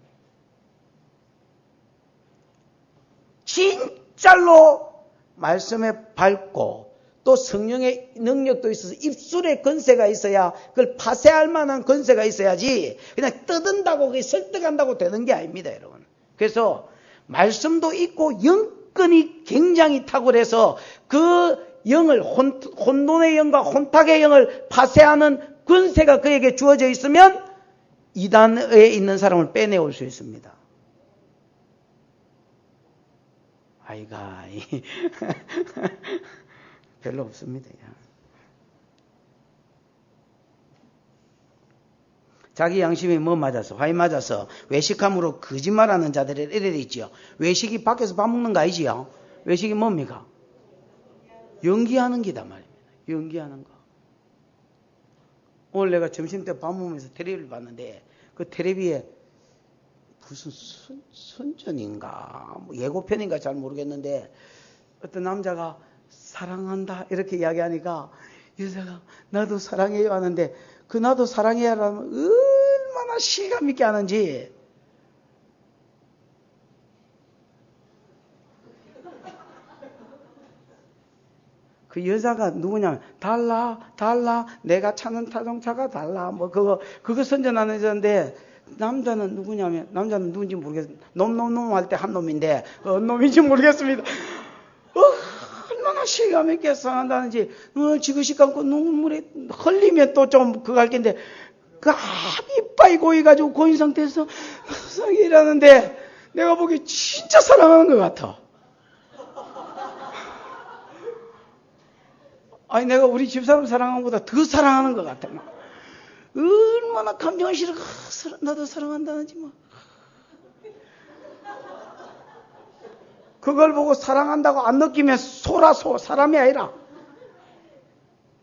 진짜로 말씀에 밝고 또 성령의 능력도 있어서 입술에 건세가 있어야 그걸 파쇄할 만한 건세가 있어야지 그냥 떠든다고 그게 설득한다고 되는 게 아닙니다, 여러분. 그래서 말씀도 있고 영권이 굉장히 탁월해서 그 영을 혼돈의 영과 혼탁의 영을 파쇄하는 권세가 그에게 주어져 있으면 이단에 있는 사람을 빼내올 수 있습니다. 아이가 별로 없습니다. 자기 양심이 맞아서 화인 맞아서 외식함으로 거짓말하는 자들이 이래 있지요. 외식이 밖에서 밥 먹는 거 아니지요. 외식이 뭡니까? 연기하는 기다 말입니다. 연기하는 거. 오늘 내가 점심때 밥 먹으면서 텔레비를 봤는데 그 텔레비에 무슨 선전인가 예고편인가 잘 모르겠는데 어떤 남자가 사랑한다 이렇게 이야기하니까 여자가 나도 사랑해요 하는데 그 나도 사랑해요 하면 얼마나 실감 있게 하는지. 그 여자가 누구냐면 달라 내가 차는 자동차가 달라 그거 선전하는 여자인데 남자는 누구냐면 남자는 누군지 모르겠어요. 놈 할 때 한 놈인데 놈인지 모르겠습니다. 얼마나 실감 있게 사랑한다는지 지그시 감고 눈물에 흘리면 또 좀 그거 할 텐데 그 이빨이 고이가지고 고인 상태에서 이러는데 내가 보기에 진짜 사랑하는 것 같아. 아니 내가 우리 집사람 사랑하는 것보다 더 사랑하는 것 같아. 얼마나 감정이 싫어. 나도 사랑한다는지 그걸 보고 사랑한다고 안 느끼면 소라소 사람이 아니라.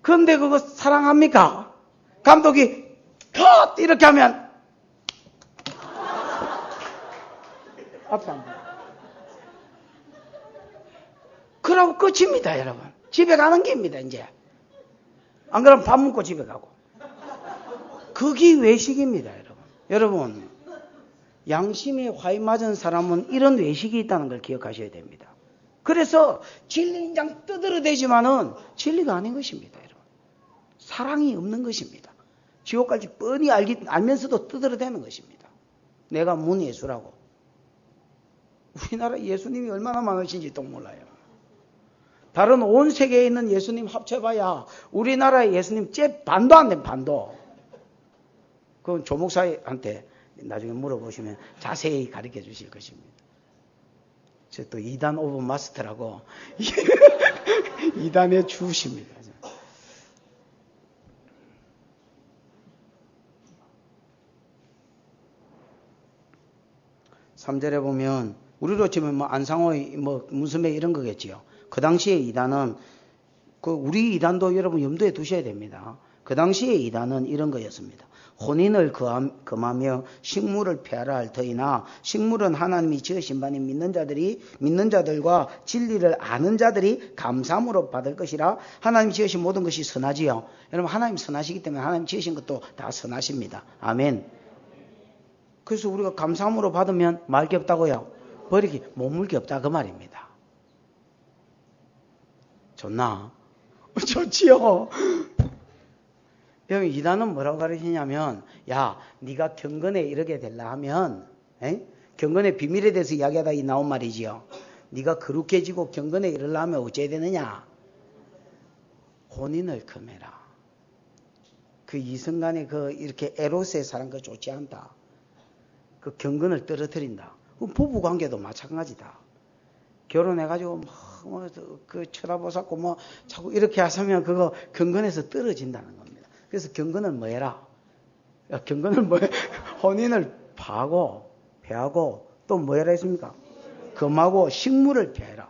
그런데 그거 사랑합니까? 감독이 컷 이렇게 하면 앞에 안 돼. 그러고 끝입니다, 여러분. 집에 가는 길입니다, 이제. 안 그러면 밥 먹고 집에 가고. 그게 외식입니다, 여러분. 여러분, 양심이 화인 맞은 사람은 이런 외식이 있다는 걸 기억하셔야 됩니다. 그래서 진리인장 떠들어대지만은 진리가 아닌 것입니다, 여러분. 사랑이 없는 것입니다. 지옥까지 뻔히 알면서도 떠들어대는 것입니다. 내가 문예수라고. 우리나라 예수님이 얼마나 많으신지 또 몰라요. 다른 온 세계에 있는 예수님 합쳐봐야 우리나라의 예수님 반도 안 돼, 반도. 그건 조목사한테 나중에 물어보시면 자세히 가르쳐 주실 것입니다. 저 또 2단 오브 마스터라고 2단의 주십니다. 3절에 보면 우리로 치면 뭐 안상호의 뭐 문선배 이런 거겠지요. 그 당시에 이단은 그 우리 이단도 여러분 염두에 두셔야 됩니다. 그 당시에 이단은 이런 거였습니다. 혼인을 금하며 식물을 폐하라 할 터이나 식물은 하나님이 지으신 바니 믿는 자들과 진리를 아는 자들이 감사함으로 받을 것이라. 하나님이 지으신 모든 것이 선하지요. 여러분 하나님 선하시기 때문에 하나님 지으신 것도 다 선하십니다. 아멘. 그래서 우리가 감사함으로 받으면 말 게 없다고요? 버리기 머물 게 없다 그 말입니다. 좋나? 좋지요. 여러분 이단은 뭐라고 가르치냐면 야 네가 경건에 이르게 되려 하면 경건의 비밀에 대해서 이야기하다 나온 말이지요. 네가 거룩해지고 경건에 이르려 하면 어찌해야 되느냐? 혼인을 금해라. 그 이성간의 그 이렇게 에로스의 사랑 그 좋지 않다. 그 경건을 떨어뜨린다. 부부관계도 마찬가지다. 결혼해가지고 그 쳐다보았고 뭐 자꾸 이렇게 하시면 그거 경건에서 떨어진다는 겁니다. 그래서 경건을 뭐 해라? 경건을 뭐 해? 혼인을 폐하고 또 뭐 해라 했습니까? 금하고 식물을 폐해라.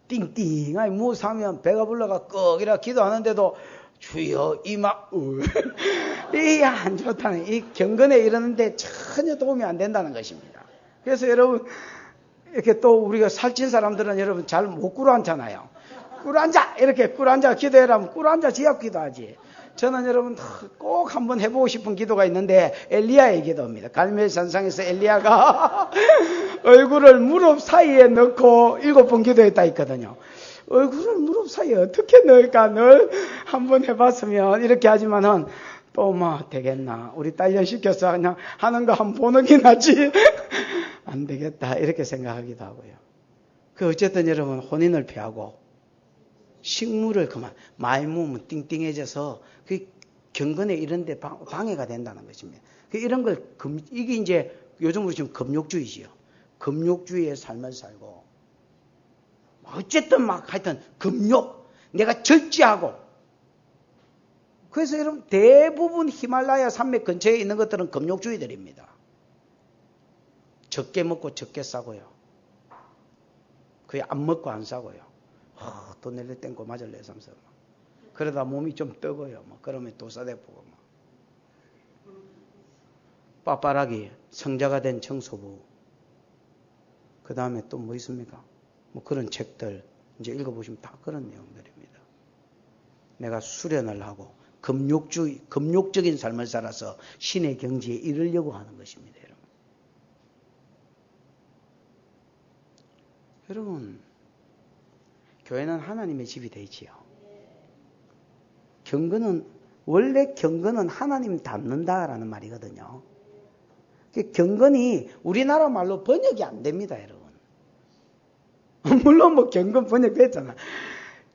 띵띵하게 무사하면 배가 불러가 꺽이라 기도하는데도 주여 이마 이게 안 좋다는 이 경건에 이르는데 전혀 도움이 안 된다는 것입니다. 그래서 여러분 이렇게 또 우리가 살찐 사람들은 여러분 잘 못 꿇어앉잖아요. 꿇어앉아 이렇게 꿇어앉아 기도해라면 꿇어앉아 지압 기도하지. 저는 여러분 꼭 한번 해보고 싶은 기도가 있는데 엘리야의 기도입니다. 갈멜산상에서 엘리야가 얼굴을 무릎 사이에 넣고 7번 기도했다 했거든요. 얼굴을 무릎 사이에 어떻게 넣을까 늘 한번 해봤으면 이렇게 하지만은 또 뭐 되겠나 우리 딸년 시켜서 그냥 하는 거 한번 보는 게 낫지 안 되겠다 이렇게 생각하기도 하고요. 그 어쨌든 여러분 혼인을 피하고 식물을 그만 많이 모으면 띵띵해져서 그 경건에 이런 데 방해가 된다는 것입니다. 이런 걸 이게 이제 요즘으로 지금 금욕주의지요. 금욕주의의 삶을 살고 어쨌든 막 하여튼 금욕 내가 절제하고 그래서 여러분 대부분 히말라야 산맥 근처에 있는 것들은 금욕주의들입니다. 적게 먹고 적게 싸고요. 거의 안 먹고 안 싸고요. 돈 낼래 땡고 맞을래 삼서 그러다 몸이 좀 뜨고요. 그러면 도사대포고 빳빳하게 성자가 된 청소부 그 다음에 또 뭐 있습니까? 그런 책들 이제 읽어보시면 다 그런 내용들입니다. 내가 수련을 하고 금욕적인 삶을 살아서 신의 경지에 이르려고 하는 것입니다. 여러분 교회는 하나님의 집이 되지요. 원래 경건은 하나님 닮는다라는 말이거든요. 경건이 우리나라 말로 번역이 안 됩니다, 여러분. 물론 경건 번역됐잖아.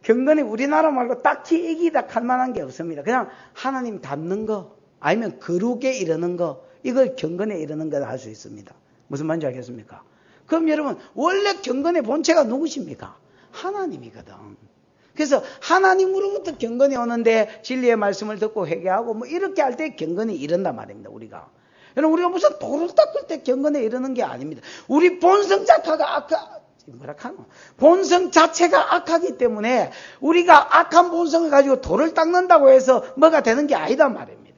경건이 우리나라 말로 딱히 이기다 할 만한 게 없습니다. 그냥 하나님 닮는 거, 아니면 거룩에 이르는 거, 이걸 경건에 이르는 거다 할 수 있습니다. 무슨 말인지 알겠습니까? 그럼 여러분, 원래 경건의 본체가 누구십니까? 하나님이거든. 그래서 하나님으로부터 경건이 오는데 진리의 말씀을 듣고 회개하고 이렇게 할 때 경건이 이른단 말입니다, 우리가. 여러분, 우리가 무슨 돌을 닦을 때 경건에 이르는 게 아닙니다. 우리 본성 자체가 악하기 때문에 우리가 악한 본성을 가지고 돌을 닦는다고 해서 뭐가 되는 게 아니단 말입니다.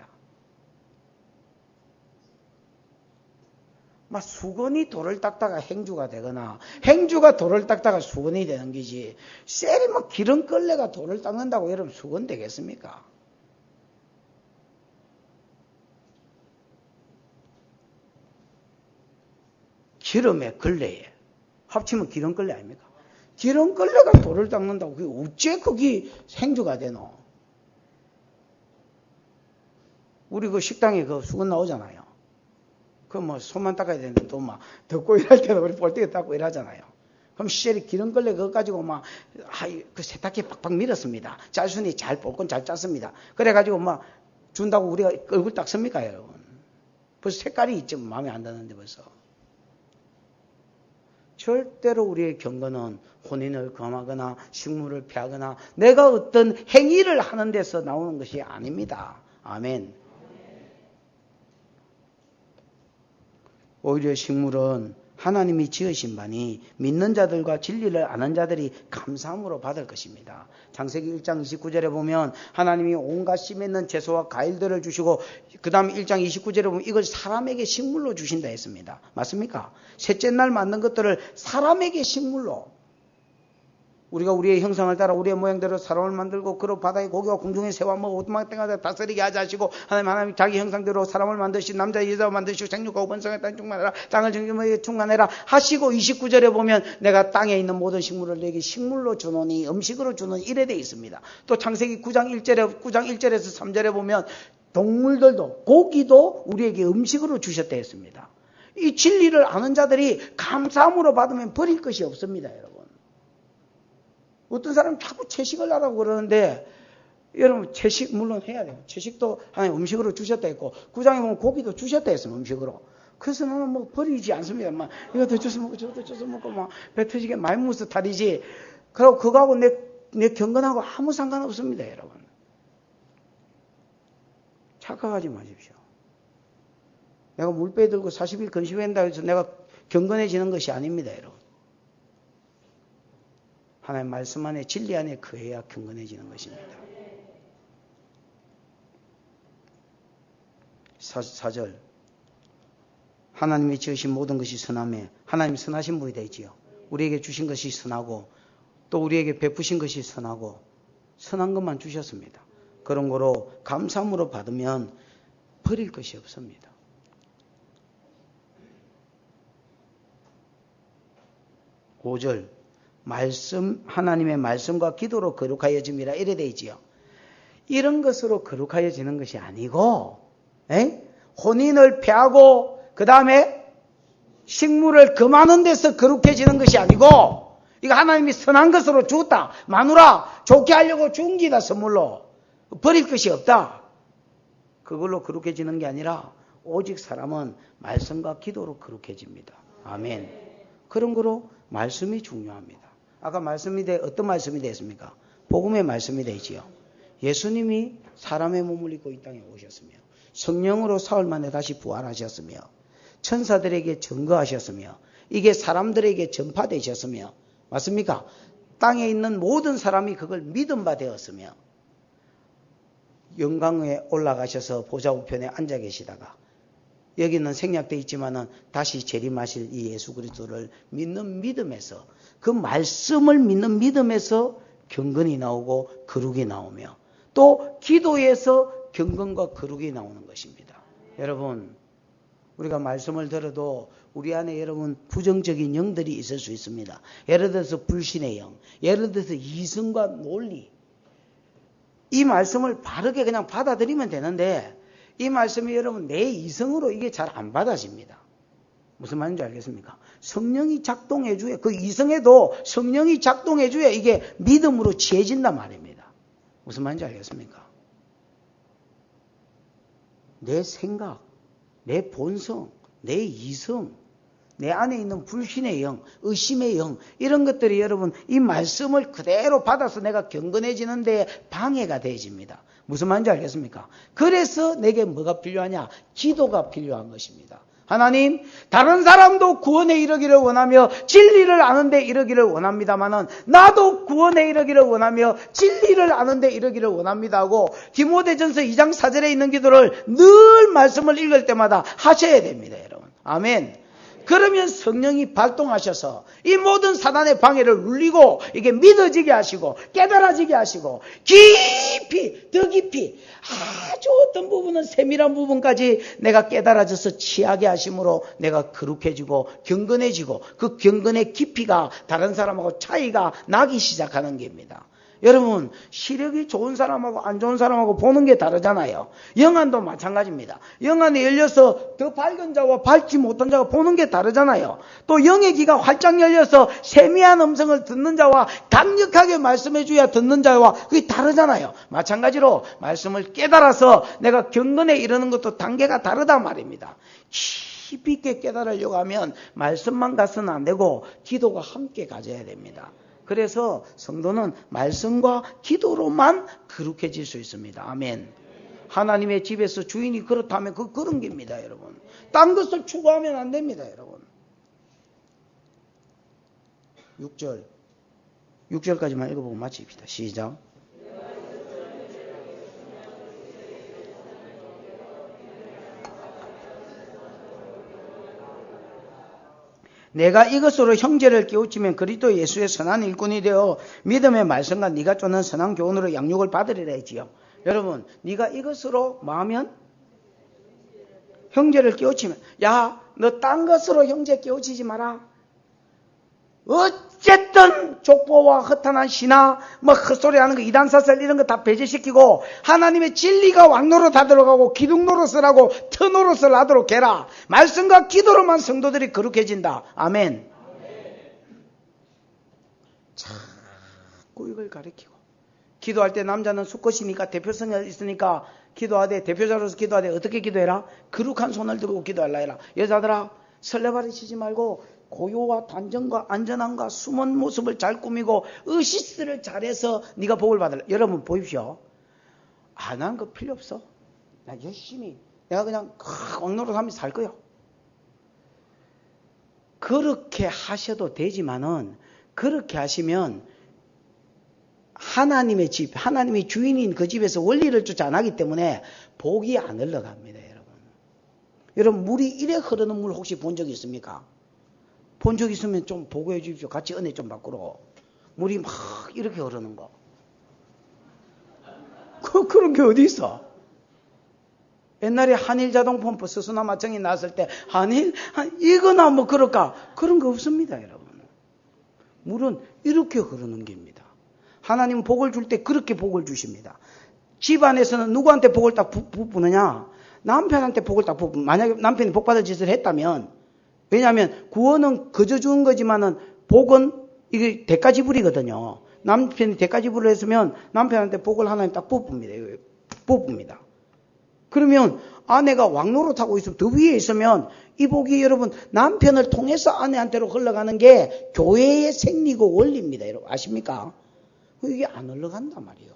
수건이 돌을 닦다가 행주가 되거나 행주가 돌을 닦다가 수건이 되는 거지. 셀이 기름걸레가 돌을 닦는다고 여러분 수건 되겠습니까? 기름에 걸레에 합치면 기름걸레 아닙니까? 기름걸레가 돌을 닦는다고 그게 어째 그게 행주가 되노? 우리 그 식당에 그 수건 나오잖아요. 손만 닦아야 되는데 또 덮고 일할 때도 우리 볼때기 닦고 일하잖아요. 그럼 시절이 기름걸레 그거 가지고 그 세탁기 팍팍 밀었습니다. 짤순이 잘 볼건 잘 짰습니다. 그래가지고 준다고 우리가 얼굴 닦습니까, 여러분? 벌써 색깔이 있죠. 마음에 안 드는데 벌써. 절대로 우리의 경건은 혼인을 금하거나 식물을 피하거나 내가 어떤 행위를 하는 데서 나오는 것이 아닙니다. 아멘. 오히려 식물은 하나님이 지으신 바니 믿는 자들과 진리를 아는 자들이 감사함으로 받을 것입니다. 창세기 1장 29절에 보면 하나님이 온갖 씨 맺는 채소와 과일들을 주시고 그 다음 1장 29절에 보면 이걸 사람에게 식물로 주신다 했습니다. 맞습니까? 셋째 날 만든 것들을 사람에게 식물로, 우리가 우리의 형상을 따라 우리의 모양대로 사람을 만들고 그로 바다의 고기와 공중의 새와 뭐 오두막 땡하다 다스리게 하자 하시고 하나님 자기 형상대로 사람을 만드시 남자 여자를 만드시고 생육하고 번성에 땅 충만해라 땅을 정결하게 충만해라 하시고 29절에 보면 내가 땅에 있는 모든 식물을 내게 식물로 주노니 음식으로 주는 이래 돼 있습니다. 또 창세기 9장 1절에서 3절에 보면 동물들도 고기도 우리에게 음식으로 주셨다 했습니다. 이 진리를 아는 자들이 감사함으로 받으면 버릴 것이 없습니다. 여러분. 어떤 사람은 자꾸 채식을 하라고 그러는데 여러분 채식 물론 해야 돼요. 채식도 하나님 음식으로 주셨다 했고 9장에 보면 고기도 주셨다 했어요. 음식으로. 그래서 나는 뭐 버리지 않습니다. 막 이것도 주워 먹고 저것도 주워 먹고 막 배 터지게 많이 먹어서 탈이지. 그리고 그거하고 내 경건하고 아무 상관없습니다. 여러분. 착각하지 마십시오. 내가 물배 들고 40일 건식한다 해서 내가 경건해지는 것이 아닙니다. 여러분. 하나님 말씀 안에 진리 안에 거해야 경건해지는 것입니다. 4절 하나님이 지으신 모든 것이 선하며 하나님 선하신 분이 되지요. 우리에게 주신 것이 선하고 또 우리에게 베푸신 것이 선하고 선한 것만 주셨습니다. 그런 거로 감사함으로 받으면 버릴 것이 없습니다. 5절 말씀 하나님의 말씀과 기도로 거룩하여짐이라 이래 돼 있지요. 이런 것으로 거룩하여지는 것이 아니고 혼인을 폐하고 그 다음에 식물을 금하는 데서 거룩해지는 것이 아니고 이거 하나님이 선한 것으로 주었다. 마누라 좋게 하려고 준 기다 선물로. 버릴 것이 없다. 그걸로 거룩해지는 게 아니라 오직 사람은 말씀과 기도로 거룩해집니다. 아멘. 그런 거로 말씀이 중요합니다. 아까 말씀이 어떤 말씀이 됐습니까? 복음의 말씀이 되지요. 예수님이 사람의 몸을 입고 이 땅에 오셨으며 성령으로 사흘 만에 다시 부활하셨으며 천사들에게 증거하셨으며 이게 사람들에게 전파되셨으며 맞습니까? 땅에 있는 모든 사람이 그걸 믿은 바 되었으며 영광에 올라가셔서 보좌 우편에 앉아 계시다가 여기는 생략되어 있지만은 다시 재림하실 이 예수 그리스도를 믿는 믿음에서 그 말씀을 믿는 믿음에서 경건이 나오고 거룩이 나오며 또 기도에서 경건과 거룩이 나오는 것입니다. 여러분 우리가 말씀을 들어도 우리 안에 여러분 부정적인 영들이 있을 수 있습니다. 예를 들어서 불신의 영, 예를 들어서 이성과 논리. 이 말씀을 바르게 그냥 받아들이면 되는데 이 말씀이 여러분 내 이성으로 이게 잘 안 받아집니다. 무슨 말인지 알겠습니까? 성령이 작동해 줘야 그 이성에도 성령이 작동해 줘야 이게 믿음으로 취해진단 말입니다. 무슨 말인지 알겠습니까? 내 생각, 내 본성, 내 이성, 내 안에 있는 불신의 영, 의심의 영 이런 것들이 여러분 이 말씀을 그대로 받아서 내가 경건해지는 데 방해가 되어집니다. 무슨 말인지 알겠습니까? 그래서 내게 뭐가 필요하냐? 기도가 필요한 것입니다. 하나님, 다른 사람도 구원에 이르기를 원하며 진리를 아는 데 이르기를 원합니다마는 나도 구원에 이르기를 원하며 진리를 아는 데 이르기를 원합니다 하고 디모데전서 2장 4절에 있는 기도를 늘 말씀을 읽을 때마다 하셔야 됩니다. 여러분. 아멘. 그러면 성령이 발동하셔서 이 모든 사단의 방해를 눌리고 이게 믿어지게 하시고 깨달아지게 하시고 깊이 더 깊이 아주 어떤 부분은 세밀한 부분까지 내가 깨달아져서 취하게 하심으로 내가 거룩해지고 경건해지고 그 경건의 깊이가 다른 사람하고 차이가 나기 시작하는 겁니다. 여러분, 시력이 좋은 사람하고 안 좋은 사람하고 보는 게 다르잖아요. 영안도 마찬가지입니다. 영안이 열려서 더 밝은 자와 밝지 못한 자가 보는 게 다르잖아요. 또 영의 귀가 활짝 열려서 세미한 음성을 듣는 자와 강력하게 말씀해 줘야 듣는 자와 그게 다르잖아요. 마찬가지로 말씀을 깨달아서 내가 경건에 이르는 것도 단계가 다르다 말입니다. 깊이 있게 깨달으려고 하면 말씀만 가서는 안 되고 기도가 함께 가져야 됩니다. 그래서 성도는 말씀과 기도로만 거룩해질 수 있습니다. 아멘. 하나님의 집에서 주인이 그렇다면 그런 겁니다, 여러분. 딴 것을 추구하면 안 됩니다, 여러분. 6절까지만 읽어보고 마칩시다. 시작. 내가 이것으로 형제를 깨우치면 그리스도 예수의 선한 일꾼이 되어 믿음의 말씀과 네가 쫓는 선한 교훈으로 양육을 받으리라 했지요. 여러분, 네가 이것으로 뭐 하면? 형제를 깨우치면, 야, 너 딴 것으로 형제 깨우치지 마라. 어쨌든 족보와 허탄한 신화, 뭐 헛소리하는 거, 이단사설 이런 거 다 배제시키고 하나님의 진리가 왕노릇 하도록 하고 기둥 노릇을 하고 터 노릇을 하도록 해라. 말씀과 기도로만 성도들이 거룩해진다. 아멘. 자꾸 이걸 가르치고 기도할 때 남자는 수컷이니까 대표성이 있으니까 기도하되 대표자로서 기도하되 어떻게 기도해라? 거룩한 손을 들고 기도하라 해라. 여자들아 설레발이 치지 말고 고요와 단정과 안전함과 숨은 모습을 잘 꾸미고 의시스를 잘해서 네가 복을 받으라. 여러분 보십시오. 난 그 필요 없어. 나 열심히 내가 그냥 왕노릇 하면서 살 거요. 그렇게 하셔도 되지만은 그렇게 하시면 하나님의 집, 하나님의 주인인 그 집에서 원리를 쫓아 안 하기 때문에 복이 안 흘러갑니다. 여러분 물이 이래 흐르는 물 혹시 본 적 있습니까? 본 적 있으면 좀 보고해 주십시오. 같이 은혜 좀 받고로. 물이 막 이렇게 흐르는 거. 그런 게 어디 있어? 옛날에 한일 자동 펌프 스수나 마청이 나왔을 때 이거나 뭐 그럴까? 그런 거 없습니다, 여러분. 물은 이렇게 흐르는 겁니다. 하나님은 복을 줄 때 그렇게 복을 주십니다. 집안에서는 누구한테 복을 딱 부느냐? 남편한테 복을 딱 부으면, 만약에 남편이 복 받을 짓을 했다면, 왜냐하면 구원은 그저 주는 거지만은 복은 이게 대가 지불이거든요. 남편이 대가 지불을 했으면 남편한테 복을 하나님 딱 뽑습니다. 그러면 아내가 왕노릇하고 있으면 더 위에 있으면 이 복이 여러분 남편을 통해서 아내한테로 흘러가는 게 교회의 생리고 원리입니다. 여러분 아십니까? 이게 안 흘러간단 말이에요.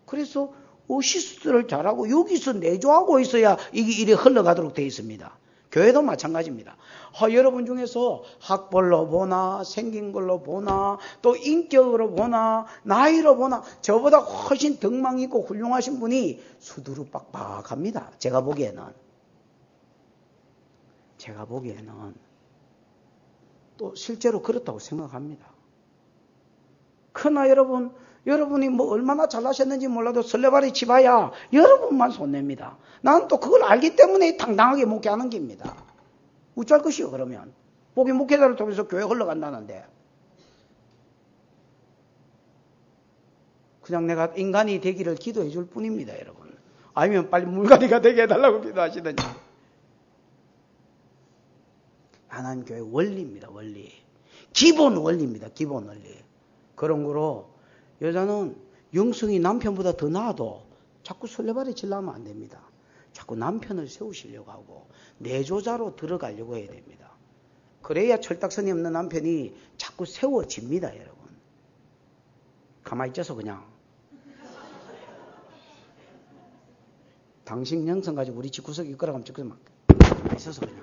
그래서 오시스를 잘하고 여기서 내조하고 있어야 이게 이래 흘러가도록 되어 있습니다. 교회도 마찬가지입니다. 여러분 중에서 학벌로 보나 생긴 걸로 보나 또 인격으로 보나 나이로 보나 저보다 훨씬 덕망 있고 훌륭하신 분이 수두루 빡빡합니다. 제가 보기에는 또 실제로 그렇다고 생각합니다. 그러나 여러분이 뭐 얼마나 잘나셨는지 몰라도 설레발이 치봐야 여러분만 손냅니다. 나는 또 그걸 알기 때문에 당당하게 목회하는 겁니다. 어쩔 것이요 그러면. 복이 목회자를 통해서 교회 흘러간다는데. 그냥 내가 인간이 되기를 기도해 줄 뿐입니다, 여러분. 아니면 빨리 물갈이가 되게 해달라고 기도하시든지. 하나님 교회 원리입니다, 원리. 기본 원리입니다, 기본 원리. 그런 거로 여자는 영성이 남편보다 더 나아도 자꾸 설레발이 치려면 안 됩니다. 자꾸 남편을 세우시려고 하고 내조자로 들어가려고 해야 됩니다. 그래야 철딱선이 없는 남편이 자꾸 세워집니다, 여러분. 가만히 있어서 그냥. 당신 영성 가지고 우리 집구석에 이끌어가면 집구석 막 가만히 있어서 그냥.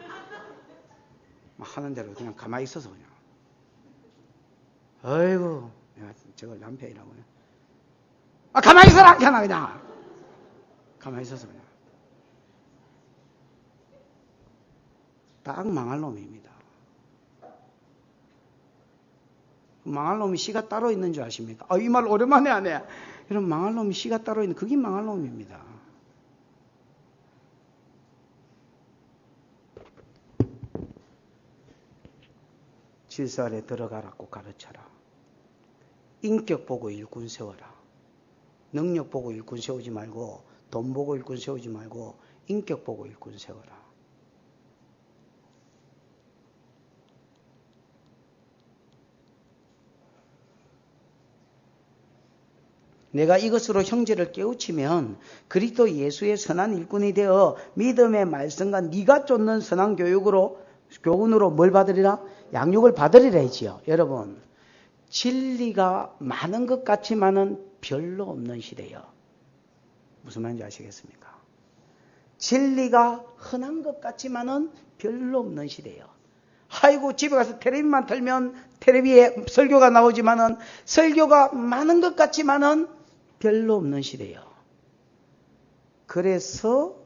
막 하는 대로 그냥 가만히 있어서 그냥. 아이고. 내가 저걸 남편이라고 그냥. 가만히 있어라! 그냥. 가만히 있어서 그냥. 딱 망할 놈입니다. 망할 놈이 씨가 따로 있는 줄 아십니까? 이 말 오랜만에 하네. 이런 망할 놈이 씨가 따로 있는, 그게 망할 놈입니다. 질서 아래 들어가라고 가르쳐라. 인격 보고 일꾼 세워라. 능력 보고 일꾼 세우지 말고, 돈 보고 일꾼 세우지 말고, 인격 보고 일꾼 세워라. 내가 이것으로 형제를 깨우치면 그리스도 예수의 선한 일꾼이 되어 믿음의 말씀과 네가 쫓는 선한 교훈으로 뭘 받으리라? 양육을 받으리라 했지요. 여러분, 진리가 많은 것 같지만은 별로 없는 시대요. 무슨 말인지 아시겠습니까? 진리가 흔한 것 같지만은 별로 없는 시대요. 아이고, 집에 가서 텔레비만 틀면 텔레비에 설교가 나오지만은 설교가 많은 것 같지만은 별로 없는 시대요. 그래서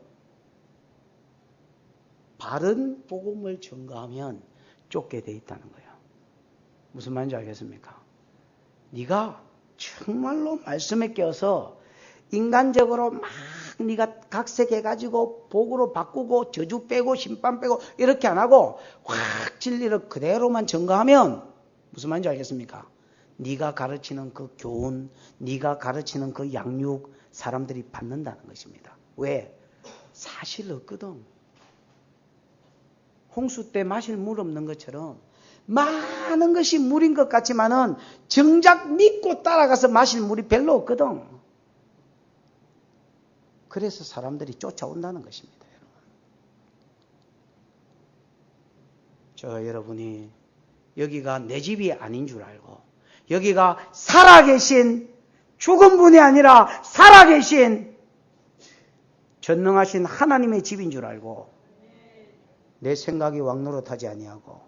바른 복음을 전가하면 쫓게 돼 있다는 거예요. 무슨 말인지 알겠습니까? 네가 정말로 말씀에 껴서 인간적으로 막 네가 각색해가지고 복으로 바꾸고 저주 빼고 심판 빼고 이렇게 안 하고 확 진리를 그대로만 전가하면 무슨 말인지 알겠습니까? 네가 가르치는 그 교훈, 네가 가르치는 그 양육 사람들이 받는다는 것입니다. 왜? 사실 없거든. 홍수 때 마실 물 없는 것처럼 많은 것이 물인 것 같지만은 정작 믿고 따라가서 마실 물이 별로 없거든. 그래서 사람들이 쫓아온다는 것입니다. 여러분이 여기가 내 집이 아닌 줄 알고 여기가 살아계신 죽은 분이 아니라 살아계신 전능하신 하나님의 집인 줄 알고 내 생각이 왕노릇하지 아니하고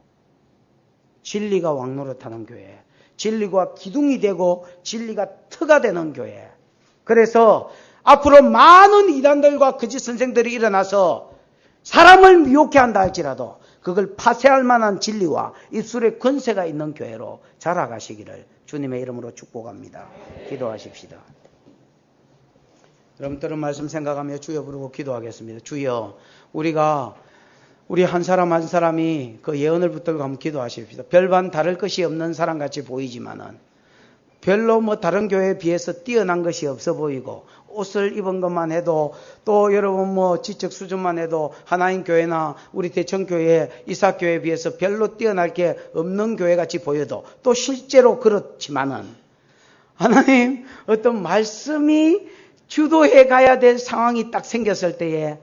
진리가 왕노릇하는 교회, 진리가 기둥이 되고 진리가 터가 되는 교회. 그래서 앞으로 많은 이단들과 거짓 선생들이 일어나서 사람을 미혹해 한다 할지라도 그걸 파쇄할 만한 진리와 입술에 권세가 있는 교회로 자라가시기를 주님의 이름으로 축복합니다. 기도하십시다. 여러분들은 말씀 생각하며 주여 부르고 기도하겠습니다. 주여, 우리 한 사람 한 사람이 그 예언을 붙들고 한번 기도하십시다. 별반 다를 것이 없는 사람같이 보이지만은 별로 다른 교회에 비해서 뛰어난 것이 없어 보이고 옷을 입은 것만 해도 또 여러분 지적 수준만 해도 하나님 교회나 우리 대청교회, 이삭교회에 비해서 별로 뛰어날 게 없는 교회같이 보여도 또 실제로 그렇지만은 하나님 어떤 말씀이 주도해 가야 될 상황이 딱 생겼을 때에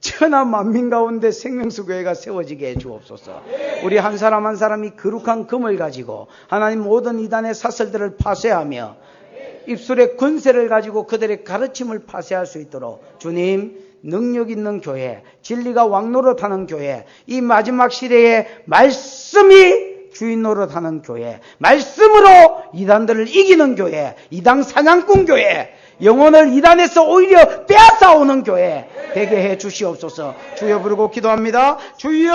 천하 만민 가운데 생명수교회가 세워지게 해 주옵소서. 우리 한 사람 한 사람이 거룩한 금을 가지고 하나님 모든 이단의 사설들을 파쇄하며 입술의 권세를 가지고 그들의 가르침을 파쇄할 수 있도록 주님 능력 있는 교회, 진리가 왕노릇하는 교회, 이 마지막 시대에 말씀이 주인 노릇하는 교회, 말씀으로 이단들을 이기는 교회, 이단 사냥꾼 교회, 영혼을 이단에서 오히려 빼앗아오는 교회 되게 해 주시옵소서. 주여 부르고 기도합니다. 주여!